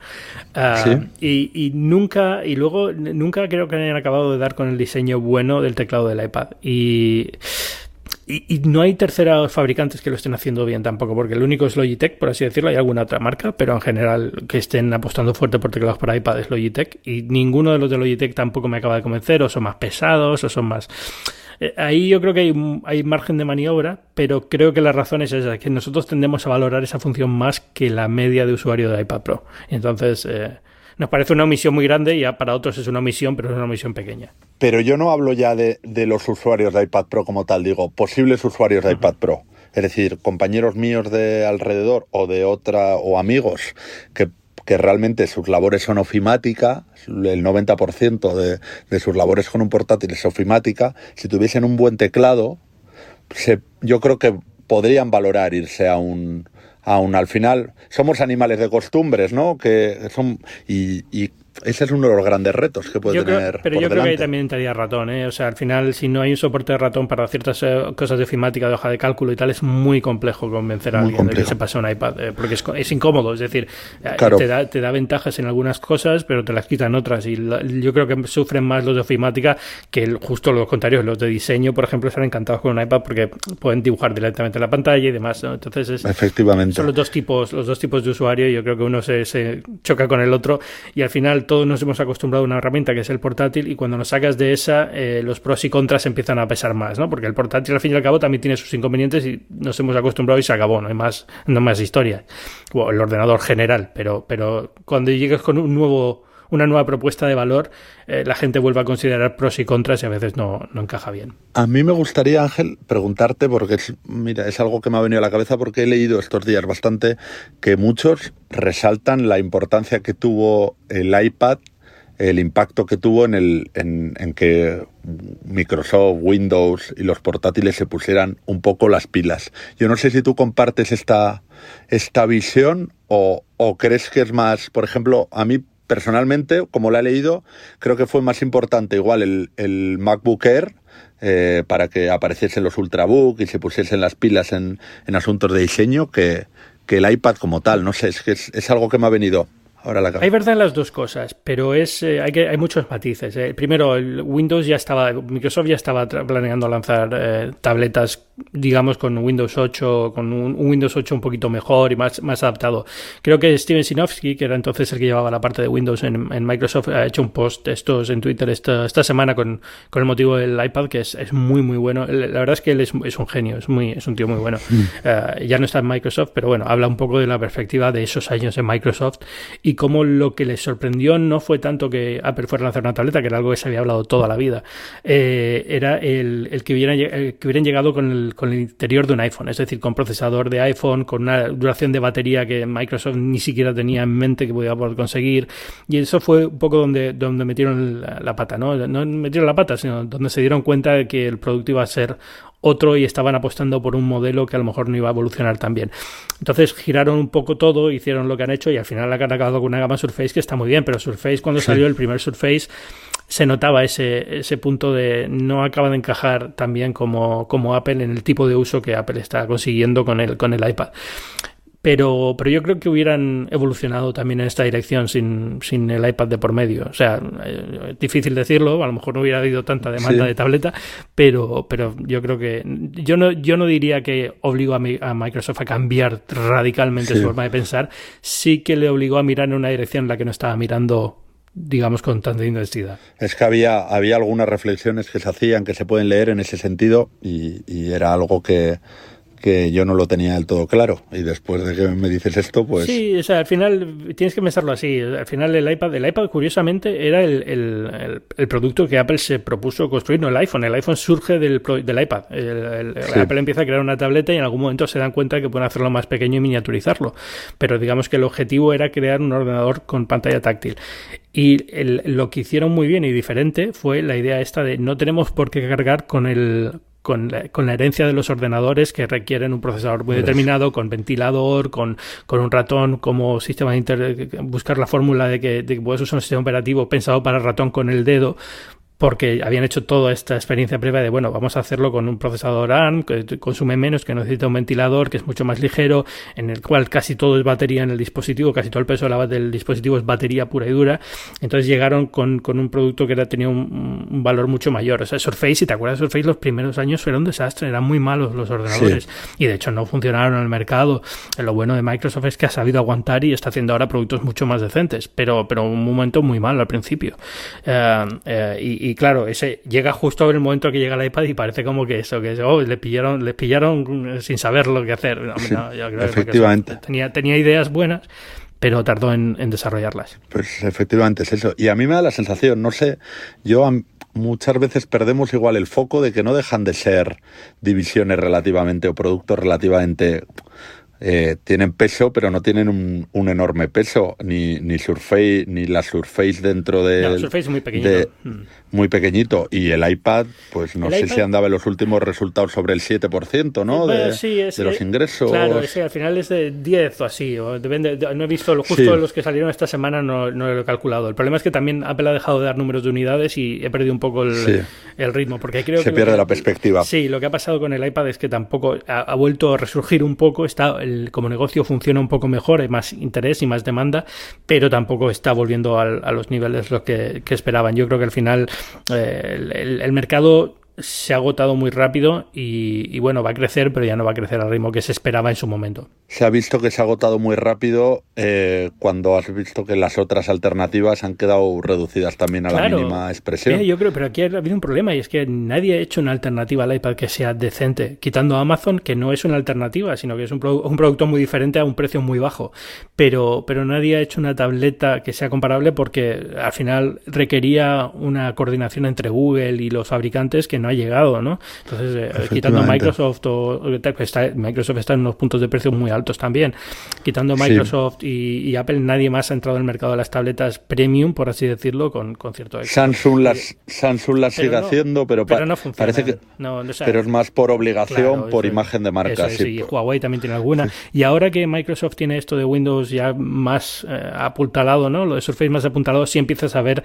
Y nunca creo que hayan acabado de dar con el diseño bueno del teclado del iPad. Y no hay terceros fabricantes que lo estén haciendo bien tampoco, porque el único es Logitech, por así decirlo. Hay alguna otra marca, pero en general que estén apostando fuerte por teclados para iPad es Logitech, y ninguno de los de Logitech tampoco me acaba de convencer, o son más pesados, o son más... Ahí yo creo que hay margen de maniobra, pero creo que la razón es esa, que nosotros tendemos a valorar esa función más que la media de usuario de iPad Pro. Entonces... nos parece una omisión muy grande, y ya para otros es una omisión, pero es una omisión pequeña. Pero yo no hablo ya de los usuarios de iPad Pro como tal, digo, posibles usuarios de iPad Pro. Es decir, compañeros míos de alrededor o amigos que realmente sus labores son ofimática, el 90% de sus labores con un portátil es ofimática. Si tuviesen un buen teclado, yo creo que podrían valorar irse a un al final somos animales de costumbres, ¿no? Y ese es uno de los grandes retos que puede tener. Pero yo creo que ahí también entraría ratón, ¿eh? O sea, al final, si no hay un soporte de ratón para ciertas cosas de ofimática, de hoja de cálculo y tal, es muy complejo convencer a alguien de que se pase un iPad, porque es incómodo. Es decir, claro, te da ventajas en algunas cosas, pero te las quitan otras. Y yo creo que sufren más los de ofimática que justo los contrarios. Los de diseño, por ejemplo, están encantados con un iPad porque pueden dibujar directamente en la pantalla y demás, ¿no? Entonces, efectivamente, son los dos tipos de usuario, y yo creo que uno se choca con el otro, y al final todos nos hemos acostumbrado a una herramienta que es el portátil, y cuando nos sacas de esa, los pros y contras empiezan a pesar más, ¿no? Porque el portátil, al fin y al cabo, también tiene sus inconvenientes y nos hemos acostumbrado y se acabó, no hay más historia. O el ordenador general, pero cuando llegas con una nueva propuesta de valor, la gente vuelve a considerar pros y contras y a veces no encaja bien. A mí me gustaría, Ángel, preguntarte, porque es algo que me ha venido a la cabeza porque he leído estos días bastante, que muchos resaltan la importancia que tuvo el iPad, el impacto que tuvo en que Microsoft, Windows y los portátiles se pusieran un poco las pilas. Yo no sé si tú compartes esta visión o crees que es más, por ejemplo, a mí personalmente, como la he leído, creo que fue más importante igual el MacBook Air para que apareciesen los Ultrabook y se pusiesen las pilas en asuntos de diseño que el iPad como tal. No sé, es algo que me ha venido ahora a la cabeza. Hay verdad en las dos cosas, pero hay muchos matices. Primero, Microsoft ya estaba planeando lanzar tabletas, digamos, con Windows 8, con un Windows 8 un poquito mejor y más adaptado. Creo que Steven Sinofsky, que era entonces el que llevaba la parte de Windows en Microsoft, ha hecho un post en Twitter esta semana con el motivo del iPad, que es muy, muy bueno. La verdad es que él es un genio, es un tío muy bueno. Ya no está en Microsoft, pero bueno, habla un poco de la perspectiva de esos años en Microsoft y cómo lo que les sorprendió no fue tanto que Apple fuera a lanzar una tableta, que era algo que se había hablado toda la vida, era el que hubieran llegado con el interior de un iPhone, es decir, con procesador de iPhone, con una duración de batería que Microsoft ni siquiera tenía en mente que podía poder conseguir, y eso fue un poco donde metieron la pata, ¿no? No metieron la pata, sino donde se dieron cuenta de que el producto iba a ser otro y estaban apostando por un modelo que a lo mejor no iba a evolucionar tan bien. Entonces giraron un poco todo, hicieron lo que han hecho y al final han acabado con una gama Surface que está muy bien, pero Surface, cuando salió el primer Surface, se notaba ese punto de no acaba de encajar tan bien como Apple en el tipo de uso que Apple está consiguiendo con el iPad. Pero yo creo que hubieran evolucionado también en esta dirección sin el iPad de por medio. O sea, es difícil decirlo, a lo mejor no hubiera habido tanta demanda de tableta, pero yo creo que yo no diría que obligó a Microsoft a cambiar radicalmente su forma de pensar. Sí que le obligó a mirar en una dirección en la que no estaba mirando, digamos, con tanta intensidad. Es que había algunas reflexiones que se hacían, que se pueden leer en ese sentido, y era algo que yo no lo tenía del todo claro, y después de que me dices esto, pues... Sí, o sea, al final tienes que pensarlo así. Al final el iPad curiosamente era el producto que Apple se propuso construir, no el iPhone. El iPhone surge del iPad. Apple empieza a crear una tableta y en algún momento se dan cuenta que pueden hacerlo más pequeño y miniaturizarlo. Pero digamos que el objetivo era crear un ordenador con pantalla táctil. Y lo que hicieron muy bien y diferente fue la idea esta de no tenemos por qué cargar con la herencia de los ordenadores que requieren un procesador muy determinado, con ventilador, con un ratón como sistema buscar la fórmula de que puedes usar un sistema operativo pensado para el ratón con el dedo, porque habían hecho toda esta experiencia previa de, bueno, vamos a hacerlo con un procesador ARM que consume menos, que necesita un ventilador, que es mucho más ligero, en el cual casi todo es batería en el dispositivo, casi todo el peso del dispositivo es batería pura y dura. Entonces llegaron con un producto que tenía un valor mucho mayor. O sea, Surface, si te acuerdas de Surface, los primeros años era un desastre, eran muy malos los ordenadores. Sí. Y de hecho no funcionaron en el mercado. Lo bueno de Microsoft es que ha sabido aguantar y está haciendo ahora productos mucho más decentes, pero un momento muy malo al principio. Y claro, ese llega justo en el momento que llega el iPad y parece como que les pillaron sin saber lo que hacer. No, yo creo efectivamente. Que tenía ideas buenas, pero tardó en desarrollarlas. Pues efectivamente es eso. Y a mí me da la sensación, no sé, muchas veces perdemos igual el foco de que no dejan de ser divisiones relativamente o productos relativamente... tienen peso, pero no tienen un enorme peso, ni Surface, ni la Surface dentro de... No, Surface es muy pequeñito. Muy pequeñito. Y el iPad, pues no sé si andaba en los últimos resultados sobre el 7%, ¿no? De los ingresos. Claro, al final es de 10 o así. O no he visto justo los que salieron esta semana, no lo he calculado. El problema es que también Apple ha dejado de dar números de unidades y he perdido un poco el ritmo, porque creo que pierde la perspectiva. Sí, lo que ha pasado con el iPad es que tampoco ha vuelto a resurgir un poco, como negocio funciona un poco mejor, hay más interés y más demanda, pero tampoco está volviendo a los niveles lo que esperaban. Yo creo que al final el mercado se ha agotado muy rápido y bueno, va a crecer, pero ya no va a crecer al ritmo que se esperaba en su momento. Se ha visto que se ha agotado muy rápido cuando has visto que las otras alternativas han quedado reducidas también a la mínima expresión. Yo creo, pero aquí ha habido un problema y es que nadie ha hecho una alternativa al iPad que sea decente, quitando a Amazon, que no es una alternativa, sino que es un producto muy diferente a un precio muy bajo. Pero nadie ha hecho una tableta que sea comparable porque al final requería una coordinación entre Google y los fabricantes que no ha llegado, ¿no? Entonces, quitando Microsoft Microsoft está en unos puntos de precio muy altos también. Quitando Microsoft y Apple, nadie más ha entrado al mercado de las tabletas premium, por así decirlo, con cierto éxito. Samsung las sigue haciendo, pero no funciona, parece que pero es más por obligación, por imagen de marca. Y Huawei también tiene alguna. Y ahora que Microsoft tiene esto de Windows ya más apuntalado, ¿no? Lo de Surface más apuntalado, sí empiezas a ver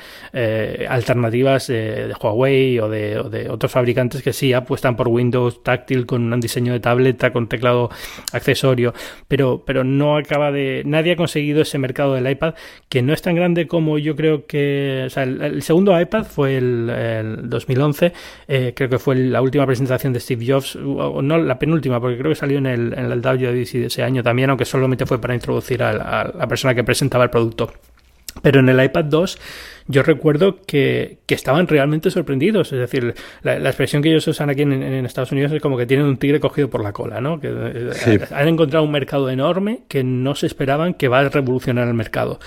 alternativas de Huawei o de otros fabricantes que sí apuestan por Windows táctil con un diseño de tableta, con teclado accesorio, pero nadie ha conseguido ese mercado del iPad, que no es tan grande como yo creo que, o sea, el segundo iPad fue el 2011, creo que fue la última presentación de Steve Jobs, o no la penúltima, porque creo que salió en el WWDC de ese año también, aunque solamente fue para introducir a la persona que presentaba el producto. Pero en el iPad 2 yo recuerdo que estaban realmente sorprendidos. Es decir, la expresión que ellos usan aquí en Estados Unidos es como que tienen un tigre cogido por la cola, ¿no? Que han encontrado un mercado enorme que no se esperaban, que va a revolucionar el mercado.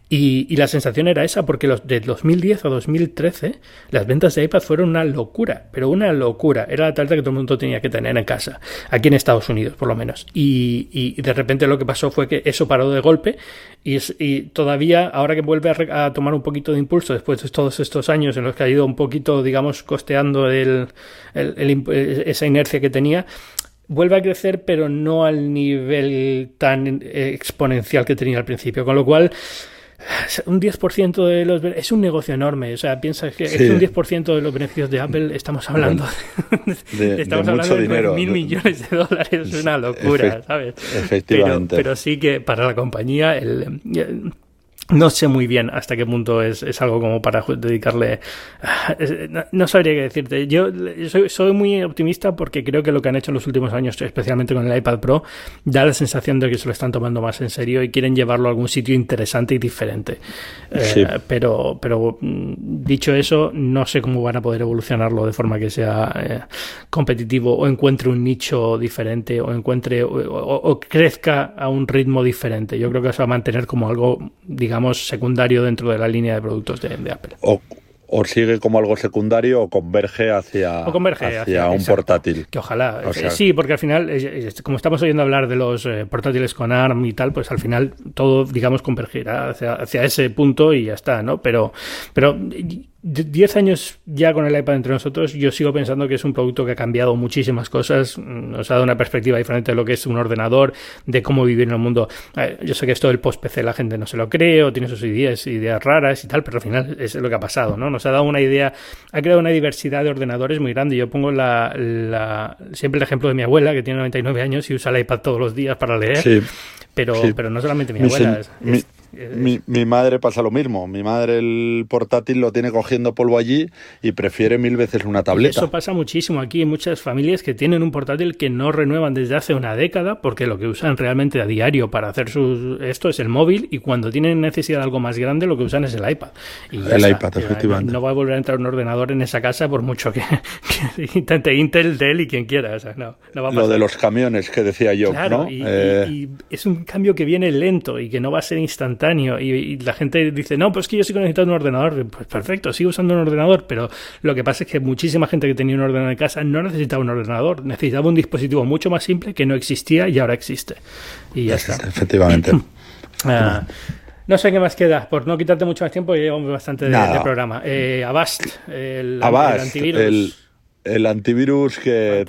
Y la sensación era esa, porque de 2010 a 2013 las ventas de iPad fueron una locura, pero una locura. Era la tableta que todo el mundo tenía que tener en casa, aquí en Estados Unidos por lo menos. Y de repente lo que pasó fue que eso paró de golpe y todavía, ahora que vuelve a tomar un poquito de impulso después de todos estos años en los que ha ido un poquito, digamos, costeando esa inercia que tenía, vuelve a crecer, pero no al nivel tan exponencial que tenía al principio, con lo cual un 10% de los... Es un negocio enorme, o sea, piensas que es un 10% de los beneficios de Apple, estamos hablando de mucho dinero, $1.000 millones de dólares, es una locura, ¿sabes? Efectivamente. Pero sí que para la compañía no sé muy bien hasta qué punto es algo como para dedicarle... No sabría qué decirte. Yo soy muy optimista porque creo que lo que han hecho en los últimos años, especialmente con el iPad Pro, da la sensación de que se lo están tomando más en serio y quieren llevarlo a algún sitio interesante y diferente. Pero dicho eso, no sé cómo van a poder evolucionarlo de forma que sea competitivo o encuentre un nicho diferente o encuentre o crezca a un ritmo diferente. Yo creo que se va a mantener como algo, digamos, secundario dentro de la línea de productos de Apple. O sigue como algo secundario o converge hacia un portátil. Que ojalá. Sí, porque al final, como estamos oyendo hablar de los portátiles con ARM y tal, pues al final todo, digamos, convergirá hacia ese punto y ya está, ¿no? Pero 10 años ya con el iPad entre nosotros, yo sigo pensando que es un producto que ha cambiado muchísimas cosas, nos ha dado una perspectiva diferente de lo que es un ordenador, de cómo vivir en el mundo. Yo sé que esto del post-PC la gente no se lo cree o tiene sus ideas raras y tal, pero al final es lo que ha pasado, ¿no? Nos ha dado una idea, ha creado una diversidad de ordenadores muy grande. Yo pongo siempre el ejemplo de mi abuela, que tiene 99 años y usa el iPad todos los días para leer, pero no solamente mi abuela. Mi madre pasa lo mismo. Mi madre el portátil lo tiene cogiendo polvo allí y prefiere 1000 veces una tableta. Eso pasa muchísimo aquí. Hay muchas familias que tienen un portátil que no renuevan desde hace una década porque lo que usan realmente a diario para hacer esto es el móvil, y cuando tienen necesidad de algo más grande lo que usan es el iPad. iPad, efectivamente. No va a volver a entrar un ordenador en esa casa por mucho que intente Intel, Dell y quien quiera. O sea, no va a pasar. Lo de los camiones que decía yo, claro, ¿no? Y es un cambio que viene lento y que no va a ser instantáneo. Y la gente dice, no, pues que yo sigo necesitando un ordenador. Pues perfecto, sigo usando un ordenador, pero lo que pasa es que muchísima gente que tenía un ordenador en casa no necesitaba un ordenador, necesitaba un dispositivo mucho más simple que no existía y ahora existe. Y ya está. Efectivamente. No sé qué más queda, por no quitarte mucho más tiempo, ya llevamos bastante de programa. Avast, el antivirus. El antivirus que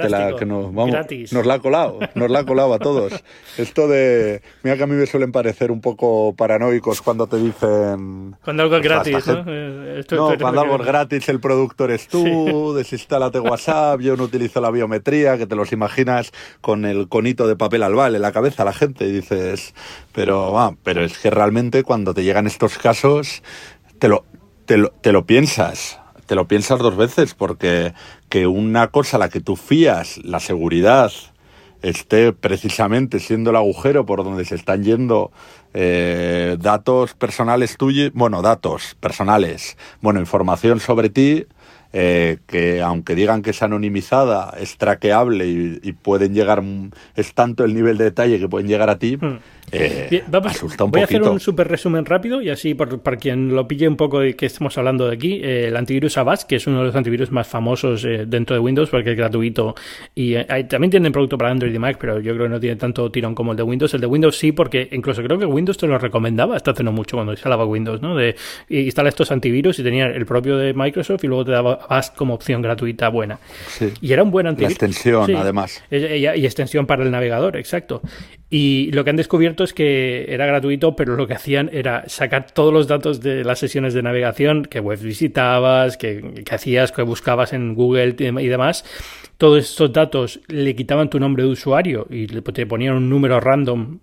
nos la ha colado a todos. Esto de... Mira que a mí me suelen parecer un poco paranoicos cuando te dicen... Cuando algo es gratis, ¿no? Cuando algo es gratis, el producto eres tú, desinstálate WhatsApp, yo no utilizo la biometría, que te los imaginas con el conito de papel albal en la cabeza la gente y dices... Pero es que realmente cuando te llegan estos casos te lo piensas. te lo piensas dos veces, porque que una cosa a la que tú fías, la seguridad, esté precisamente siendo el agujero por donde se están yendo datos personales tuyos, información sobre ti, que aunque digan que es anonimizada, es traqueable y pueden llegar, es tanto el nivel de detalle que pueden llegar a ti. Bien, asusta un voy poquito. a hacer un súper resumen rápido y así para quien lo pille un poco de qué estamos hablando de aquí. El antivirus Avast, que es uno de los antivirus más famosos dentro de Windows porque es gratuito y también tienen producto para Android y Mac, pero yo creo que no tiene tanto tirón como el de Windows. El de Windows sí, porque incluso creo que Windows te lo recomendaba hasta hace no mucho cuando instalaba Windows, ¿no? De instala estos antivirus y tenía el propio de Microsoft y luego te daba Avast como opción gratuita buena. Sí. Y era un buen antivirus. La extensión, sí, además. Y extensión para el navegador, exacto. Y lo que han descubierto es que era gratuito, pero lo que hacían era sacar todos los datos de las sesiones de navegación, qué web visitabas, qué hacías, qué buscabas en Google y demás. Todos estos datos le quitaban tu nombre de usuario y te ponían un número random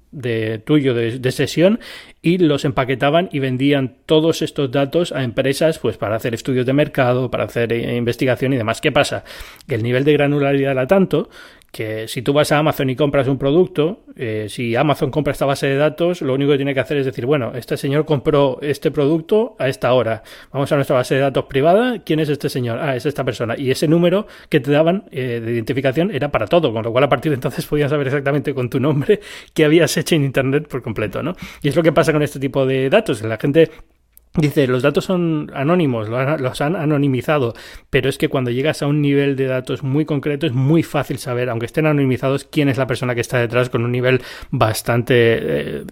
tuyo de sesión y los empaquetaban y vendían todos estos datos a empresas pues para hacer estudios de mercado, para hacer investigación y demás. ¿Qué pasa? Que el nivel de granularidad era tanto que si tú vas a Amazon y compras un producto, si Amazon compra esta base de datos, lo único que tiene que hacer es decir, bueno, este señor compró este producto a esta hora. Vamos a nuestra base de datos privada. ¿Quién es este señor? Ah, es esta persona. Y ese número que te daban de identificación era para todo, con lo cual a partir de entonces podían saber exactamente con tu nombre qué habías hecho en Internet por completo, ¿no? Y es lo que pasa con este tipo de datos. La gente dice, los datos son anónimos, los han anonimizado, pero es que cuando llegas a un nivel de datos muy concreto es muy fácil saber, aunque estén anonimizados, quién es la persona que está detrás con un nivel bastante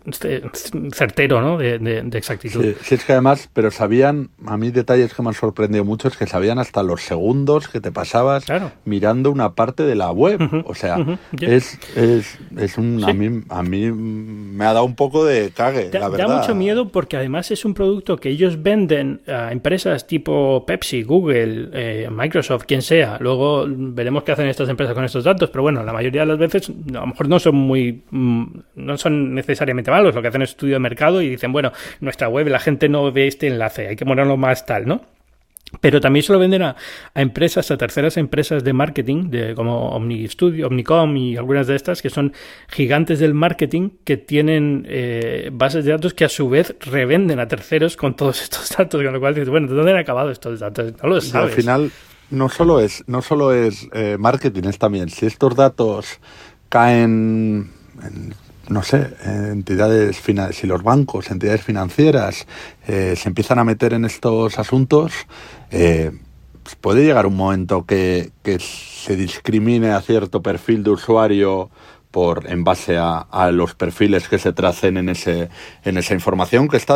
certero, ¿no? de exactitud. Sí, sí, es que además, pero sabían, a mí detalles que me han sorprendido mucho es que sabían hasta los segundos que te pasabas mirando una parte de la web. O sea, es un... Sí. A mí me ha dado un poco de cague, la verdad. Da mucho miedo porque además es un producto que ellos venden a empresas tipo Pepsi, Google, Microsoft, quien sea. Luego veremos qué hacen estas empresas con estos datos, pero bueno, la mayoría de las veces a lo mejor no son necesariamente malos. Lo que hacen es estudio de mercado y dicen, bueno, nuestra web la gente no ve este enlace, hay que ponerlo más tal, ¿no? Pero también se lo venden a empresas, a terceras empresas de marketing, como OmniStudio, Omnicom y algunas de estas, que son gigantes del marketing que tienen bases de datos que a su vez revenden a terceros con todos estos datos, con lo cual dices, bueno, ¿de dónde han acabado estos datos? No lo sabes. Y al final no solo es marketing, es también, si estos datos caen en, no sé, entidades si los bancos, entidades financieras se empiezan a meter en estos asuntos, pues puede llegar un momento que se discrimine a cierto perfil de usuario en base a los perfiles que se tracen en esa información que está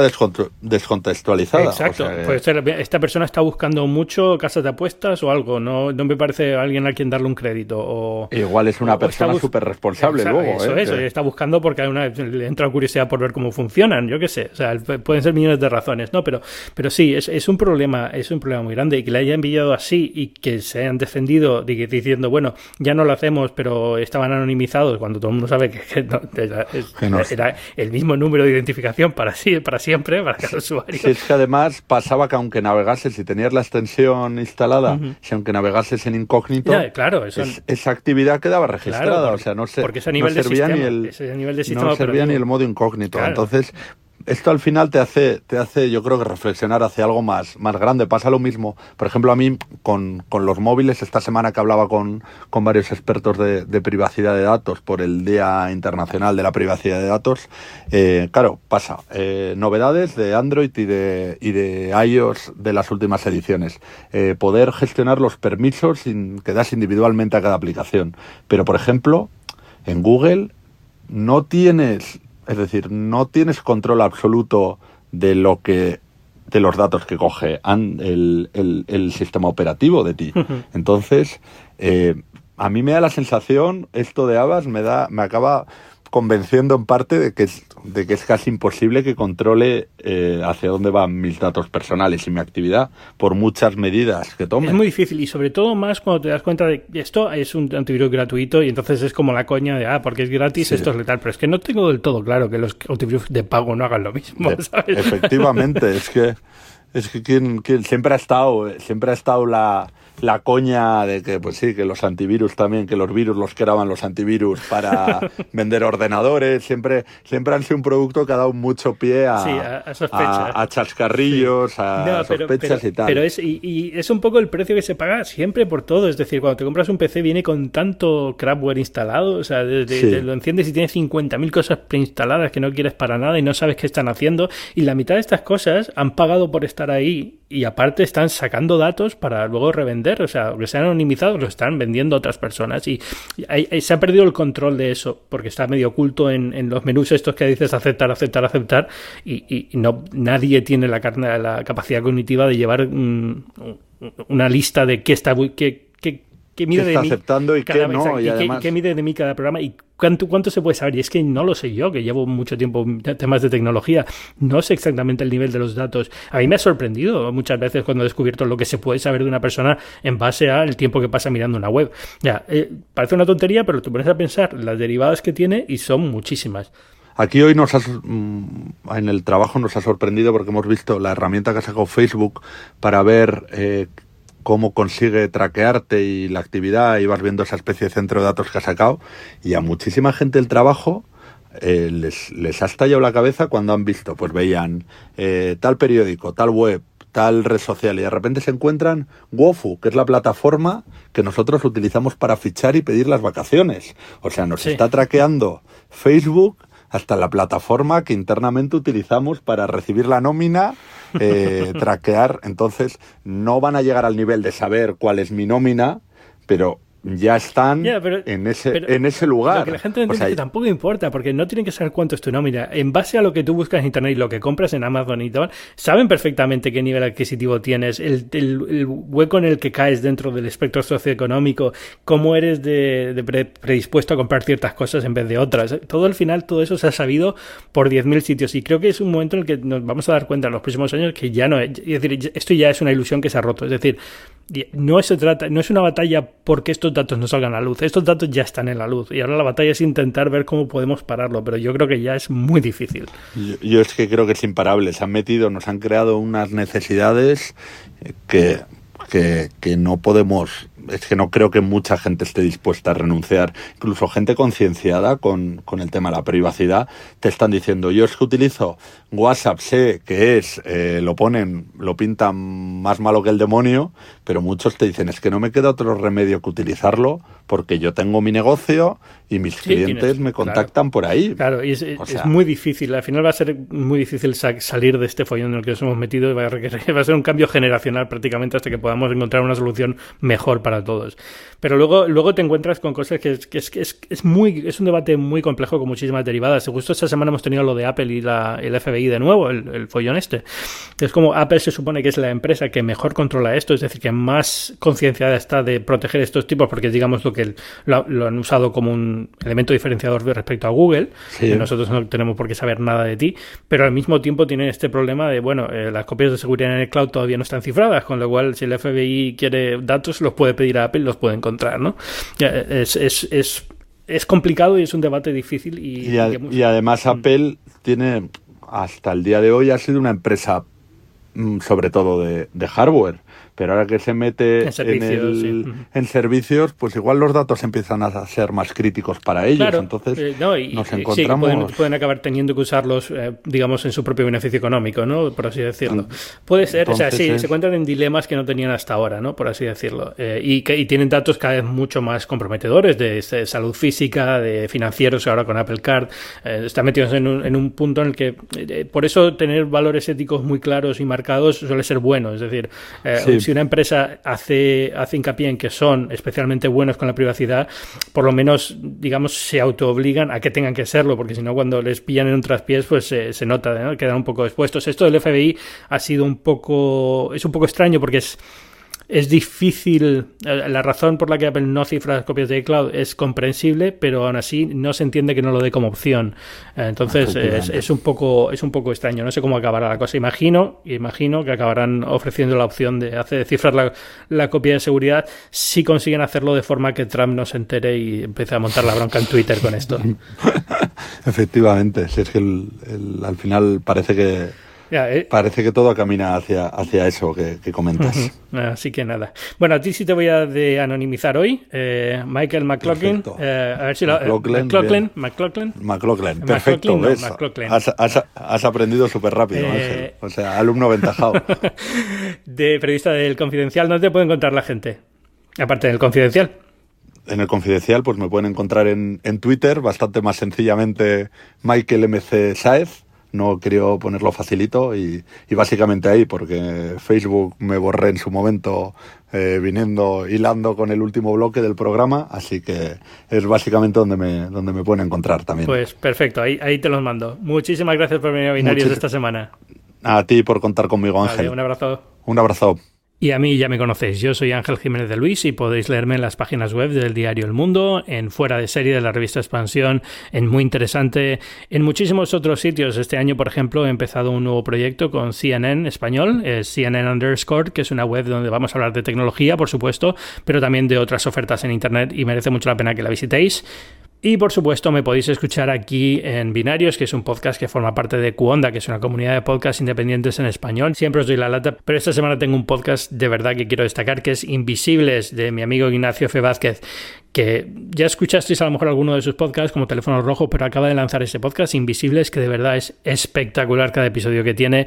descontextualizada. Exacto. O sea, pues esta persona está buscando mucho casas de apuestas o algo. No me parece alguien a quien darle un crédito. Igual es una persona súper responsable luego. Eso, está buscando porque le entra curiosidad por ver cómo funcionan. Yo qué sé. O sea, pueden ser millones de razones, ¿no? Pero sí, es un problema muy grande y que le hayan enviado así y que se hayan defendido diciendo, bueno, ya no lo hacemos, pero estaban anonimizados, cuando todo el mundo sabe que era el mismo número de identificación para siempre, para cada usuario. Sí, es que además pasaba que aunque navegases, si tenías la extensión instalada, si aunque navegases en incógnito, claro, esa actividad quedaba registrada. Claro, o sea, no servía ni el modo incógnito. Claro. Entonces, esto al final te hace, yo creo que reflexionar hacia algo más grande. Pasa lo mismo, por ejemplo, a mí con los móviles, esta semana que hablaba con varios expertos de privacidad de datos por el Día Internacional de la Privacidad de Datos, claro, pasa. Novedades de Android y de iOS de las últimas ediciones. Poder gestionar los permisos que das individualmente a cada aplicación. Pero, por ejemplo, en Google no tienes control absoluto de los datos que coge el sistema operativo de ti. Entonces, a mí me da la sensación, esto de Avast me acaba convenciendo en parte de que es casi imposible que controle hacia dónde van mis datos personales y mi actividad por muchas medidas que tome. Es muy difícil y sobre todo más cuando te das cuenta de que esto es un antivirus gratuito y entonces es como la coña de porque es gratis, esto es letal, pero es que no tengo del todo claro que los antivirus de pago no hagan lo mismo, ¿sabes? Efectivamente, es que Es que quien siempre ha estado la coña de que, pues sí, que los antivirus también, que los virus los creaban los antivirus para vender ordenadores. Siempre han sido un producto que ha dado mucho pie a sospechas, a chascarrillos, sí, a sospechas y tal. Pero es un poco el precio que se paga siempre por todo. Es decir, cuando te compras un PC viene con tanto crapware instalado, o sea, lo enciendes y tienes 50.000 cosas preinstaladas que no quieres para nada y no sabes qué están haciendo. Y la mitad de estas cosas han pagado por estar ahí y aparte están sacando datos para luego revender, o sea, que sean anonimizados, los están vendiendo a otras personas y se ha perdido el control de eso porque está medio oculto en los menús estos que dices aceptar y no, nadie tiene la capacidad cognitiva de llevar una lista de qué está qué mide de mí aceptando y qué no, y además qué mide de mí cada programa y cuánto se puede saber. Y es que no lo sé yo, que llevo mucho tiempo en temas de tecnología, no sé exactamente el nivel de los datos. A mí me ha sorprendido muchas veces cuando he descubierto lo que se puede saber de una persona en base al tiempo que pasa mirando una web. Parece una tontería, pero te pones a pensar las derivadas que tiene y son muchísimas. Aquí hoy en el trabajo nos ha sorprendido porque hemos visto la herramienta que ha sacado Facebook para ver cómo consigue traquearte y la actividad, y vas viendo esa especie de centro de datos que ha sacado, y a muchísima gente del trabajo les ha estallado la cabeza cuando han visto, pues veían tal periódico, tal web, tal red social, y de repente se encuentran Wofu, que es la plataforma que nosotros utilizamos para fichar y pedir las vacaciones. O sea, nos está traqueando Facebook hasta la plataforma que internamente utilizamos para recibir la nómina, traquear. Entonces, no van a llegar al nivel de saber cuál es mi nómina, pero ya están en ese lugar. Lo que la gente entiende es que tampoco importa, porque no tienen que saber cuánto es tu nómina. En base a lo que tú buscas en internet y lo que compras en Amazon y tal, saben perfectamente qué nivel adquisitivo tienes, el hueco en el que caes dentro del espectro socioeconómico, cómo eres predispuesto a comprar ciertas cosas en vez de otras. Todo al final, todo eso se ha sabido por 10.000 sitios, y creo que es un momento en el que nos vamos a dar cuenta en los próximos años que ya no es. Es decir, esto ya es una ilusión que se ha roto. Es decir, no es una batalla porque estos datos no salgan a la luz. Estos datos ya están en la luz y ahora la batalla es intentar ver cómo podemos pararlo, pero yo creo que ya es muy difícil. Yo es que creo que es imparable. Nos han creado unas necesidades que no podemos. Es que no creo que mucha gente esté dispuesta a renunciar. Incluso gente concienciada con el tema de la privacidad te están diciendo, yo es que utilizo WhatsApp, sé que lo pintan más malo que el demonio, pero muchos te dicen, es que no me queda otro remedio que utilizarlo porque yo tengo mi negocio y mis clientes me contactan por ahí. Claro, y es muy difícil. Al final va a ser muy difícil salir de este follón en el que nos hemos metido y va a ser un cambio generacional prácticamente hasta que podamos encontrar una solución mejor para todos. Pero luego te encuentras con cosas que es un debate muy complejo con muchísimas derivadas. Justo esta semana hemos tenido lo de Apple y el FBI de nuevo, el follón este. Es como Apple se supone que es la empresa que mejor controla esto, es decir, que más concienciada está de proteger estos tipos, porque digamos que lo han usado como un elemento diferenciador respecto a Google. Sí. Nosotros no tenemos por qué saber nada de ti, pero al mismo tiempo tienen este problema de, las copias de seguridad en el cloud todavía no están cifradas, con lo cual si el FBI quiere datos los puede pedir a Apple, los puede encontrar, ¿no? Es complicado y es un debate difícil. Y además Apple tiene, hasta el día de hoy, ha sido una empresa sobre todo de hardware, pero ahora que se mete en servicios, pues igual los datos empiezan a ser más críticos para ellos. Claro, entonces nos encontramos... Sí, pueden acabar teniendo que usarlos, digamos, en su propio beneficio económico, ¿no? Por así decirlo. Puede ser, entonces, se encuentran en dilemas que no tenían hasta ahora, ¿no? Por así decirlo. Y tienen datos cada vez mucho más comprometedores de salud física, de financieros, ahora con Apple Card. Están metidos en un punto en el que, por eso, tener valores éticos muy claros y marcados suele ser bueno. Es decir, si una empresa hace hincapié en que son especialmente buenos con la privacidad, por lo menos, digamos, se autoobligan a que tengan que serlo, porque si no, cuando les pillan en un traspiés, pues se nota, ¿no? Quedan un poco expuestos. Esto del FBI ha sido un poco extraño, porque es difícil. La razón por la que Apple no cifra las copias de iCloud es comprensible, pero aún así no se entiende que no lo dé como opción. Entonces es un poco extraño. No sé cómo acabará la cosa. Imagino que acabarán ofreciendo la opción de cifrar la copia de seguridad si consiguen hacerlo de forma que Trump no se entere y empiece a montar la bronca en Twitter con esto. Efectivamente, si es que al final parece que Parece que todo camina hacia eso que comentas. Así que nada. Bueno, a ti sí te voy a anonimizar hoy. Michael McLaughlin. A ver si McLaughlin. Perfecto. McLaughlin. Has aprendido súper rápido, Ángel. O sea, alumno aventajado. De periodista del Confidencial, ¿dónde te puede encontrar la gente? Aparte del Confidencial. En el Confidencial, pues me pueden encontrar en Twitter, bastante más sencillamente Michael MC Sáez. No quería ponerlo facilito y básicamente ahí, porque Facebook me borré en su momento hilando con el último bloque del programa, así que es básicamente donde me pueden encontrar también. Pues perfecto, ahí te los mando. Muchísimas gracias por venir a Binarios esta semana. A ti por contar conmigo, Ángel. Vale, un abrazo. Un abrazo. Y a mí ya me conocéis, yo soy Ángel Jiménez de Luis y podéis leerme en las páginas web del diario El Mundo, en Fuera de Serie de la revista Expansión, en Muy Interesante, en muchísimos otros sitios. Este año, por ejemplo, he empezado un nuevo proyecto con CNN Español, CNN_, que es una web donde vamos a hablar de tecnología, por supuesto, pero también de otras ofertas en Internet y merece mucho la pena que la visitéis. Y por supuesto me podéis escuchar aquí en Binarios, que es un podcast que forma parte de Cuonda, que es una comunidad de podcasts independientes en español. Siempre os doy la lata, pero esta semana tengo un podcast de verdad que quiero destacar, que es Invisibles, de mi amigo Ignacio F. Vázquez, que ya escuchasteis a lo mejor alguno de sus podcasts como Teléfono Rojo, pero acaba de lanzar ese podcast Invisibles, que de verdad es espectacular cada episodio que tiene.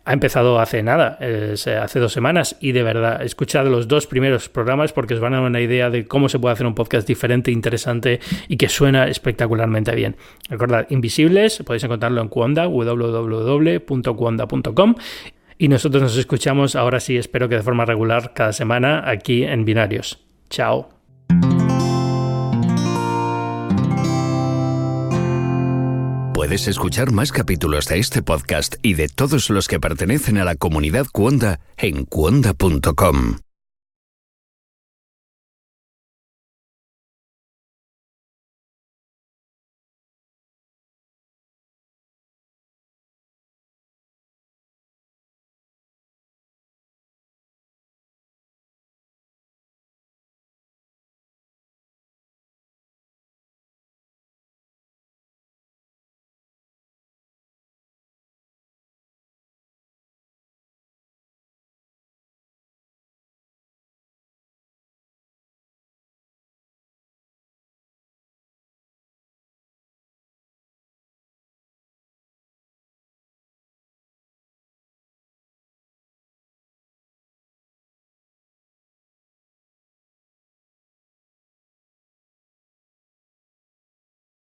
Ha empezado hace nada, hace 2 semanas, y de verdad, escuchad los 2 primeros programas porque os van a dar una idea de cómo se puede hacer un podcast diferente, interesante y que suena espectacularmente bien. Recordad, Invisibles, podéis encontrarlo en Cuonda, www.cuonda.com, y nosotros nos escuchamos, ahora sí, espero que de forma regular, cada semana aquí en Binarios. Chao. Puedes escuchar más capítulos de este podcast y de todos los que pertenecen a la comunidad Cuonda en cuonda.com.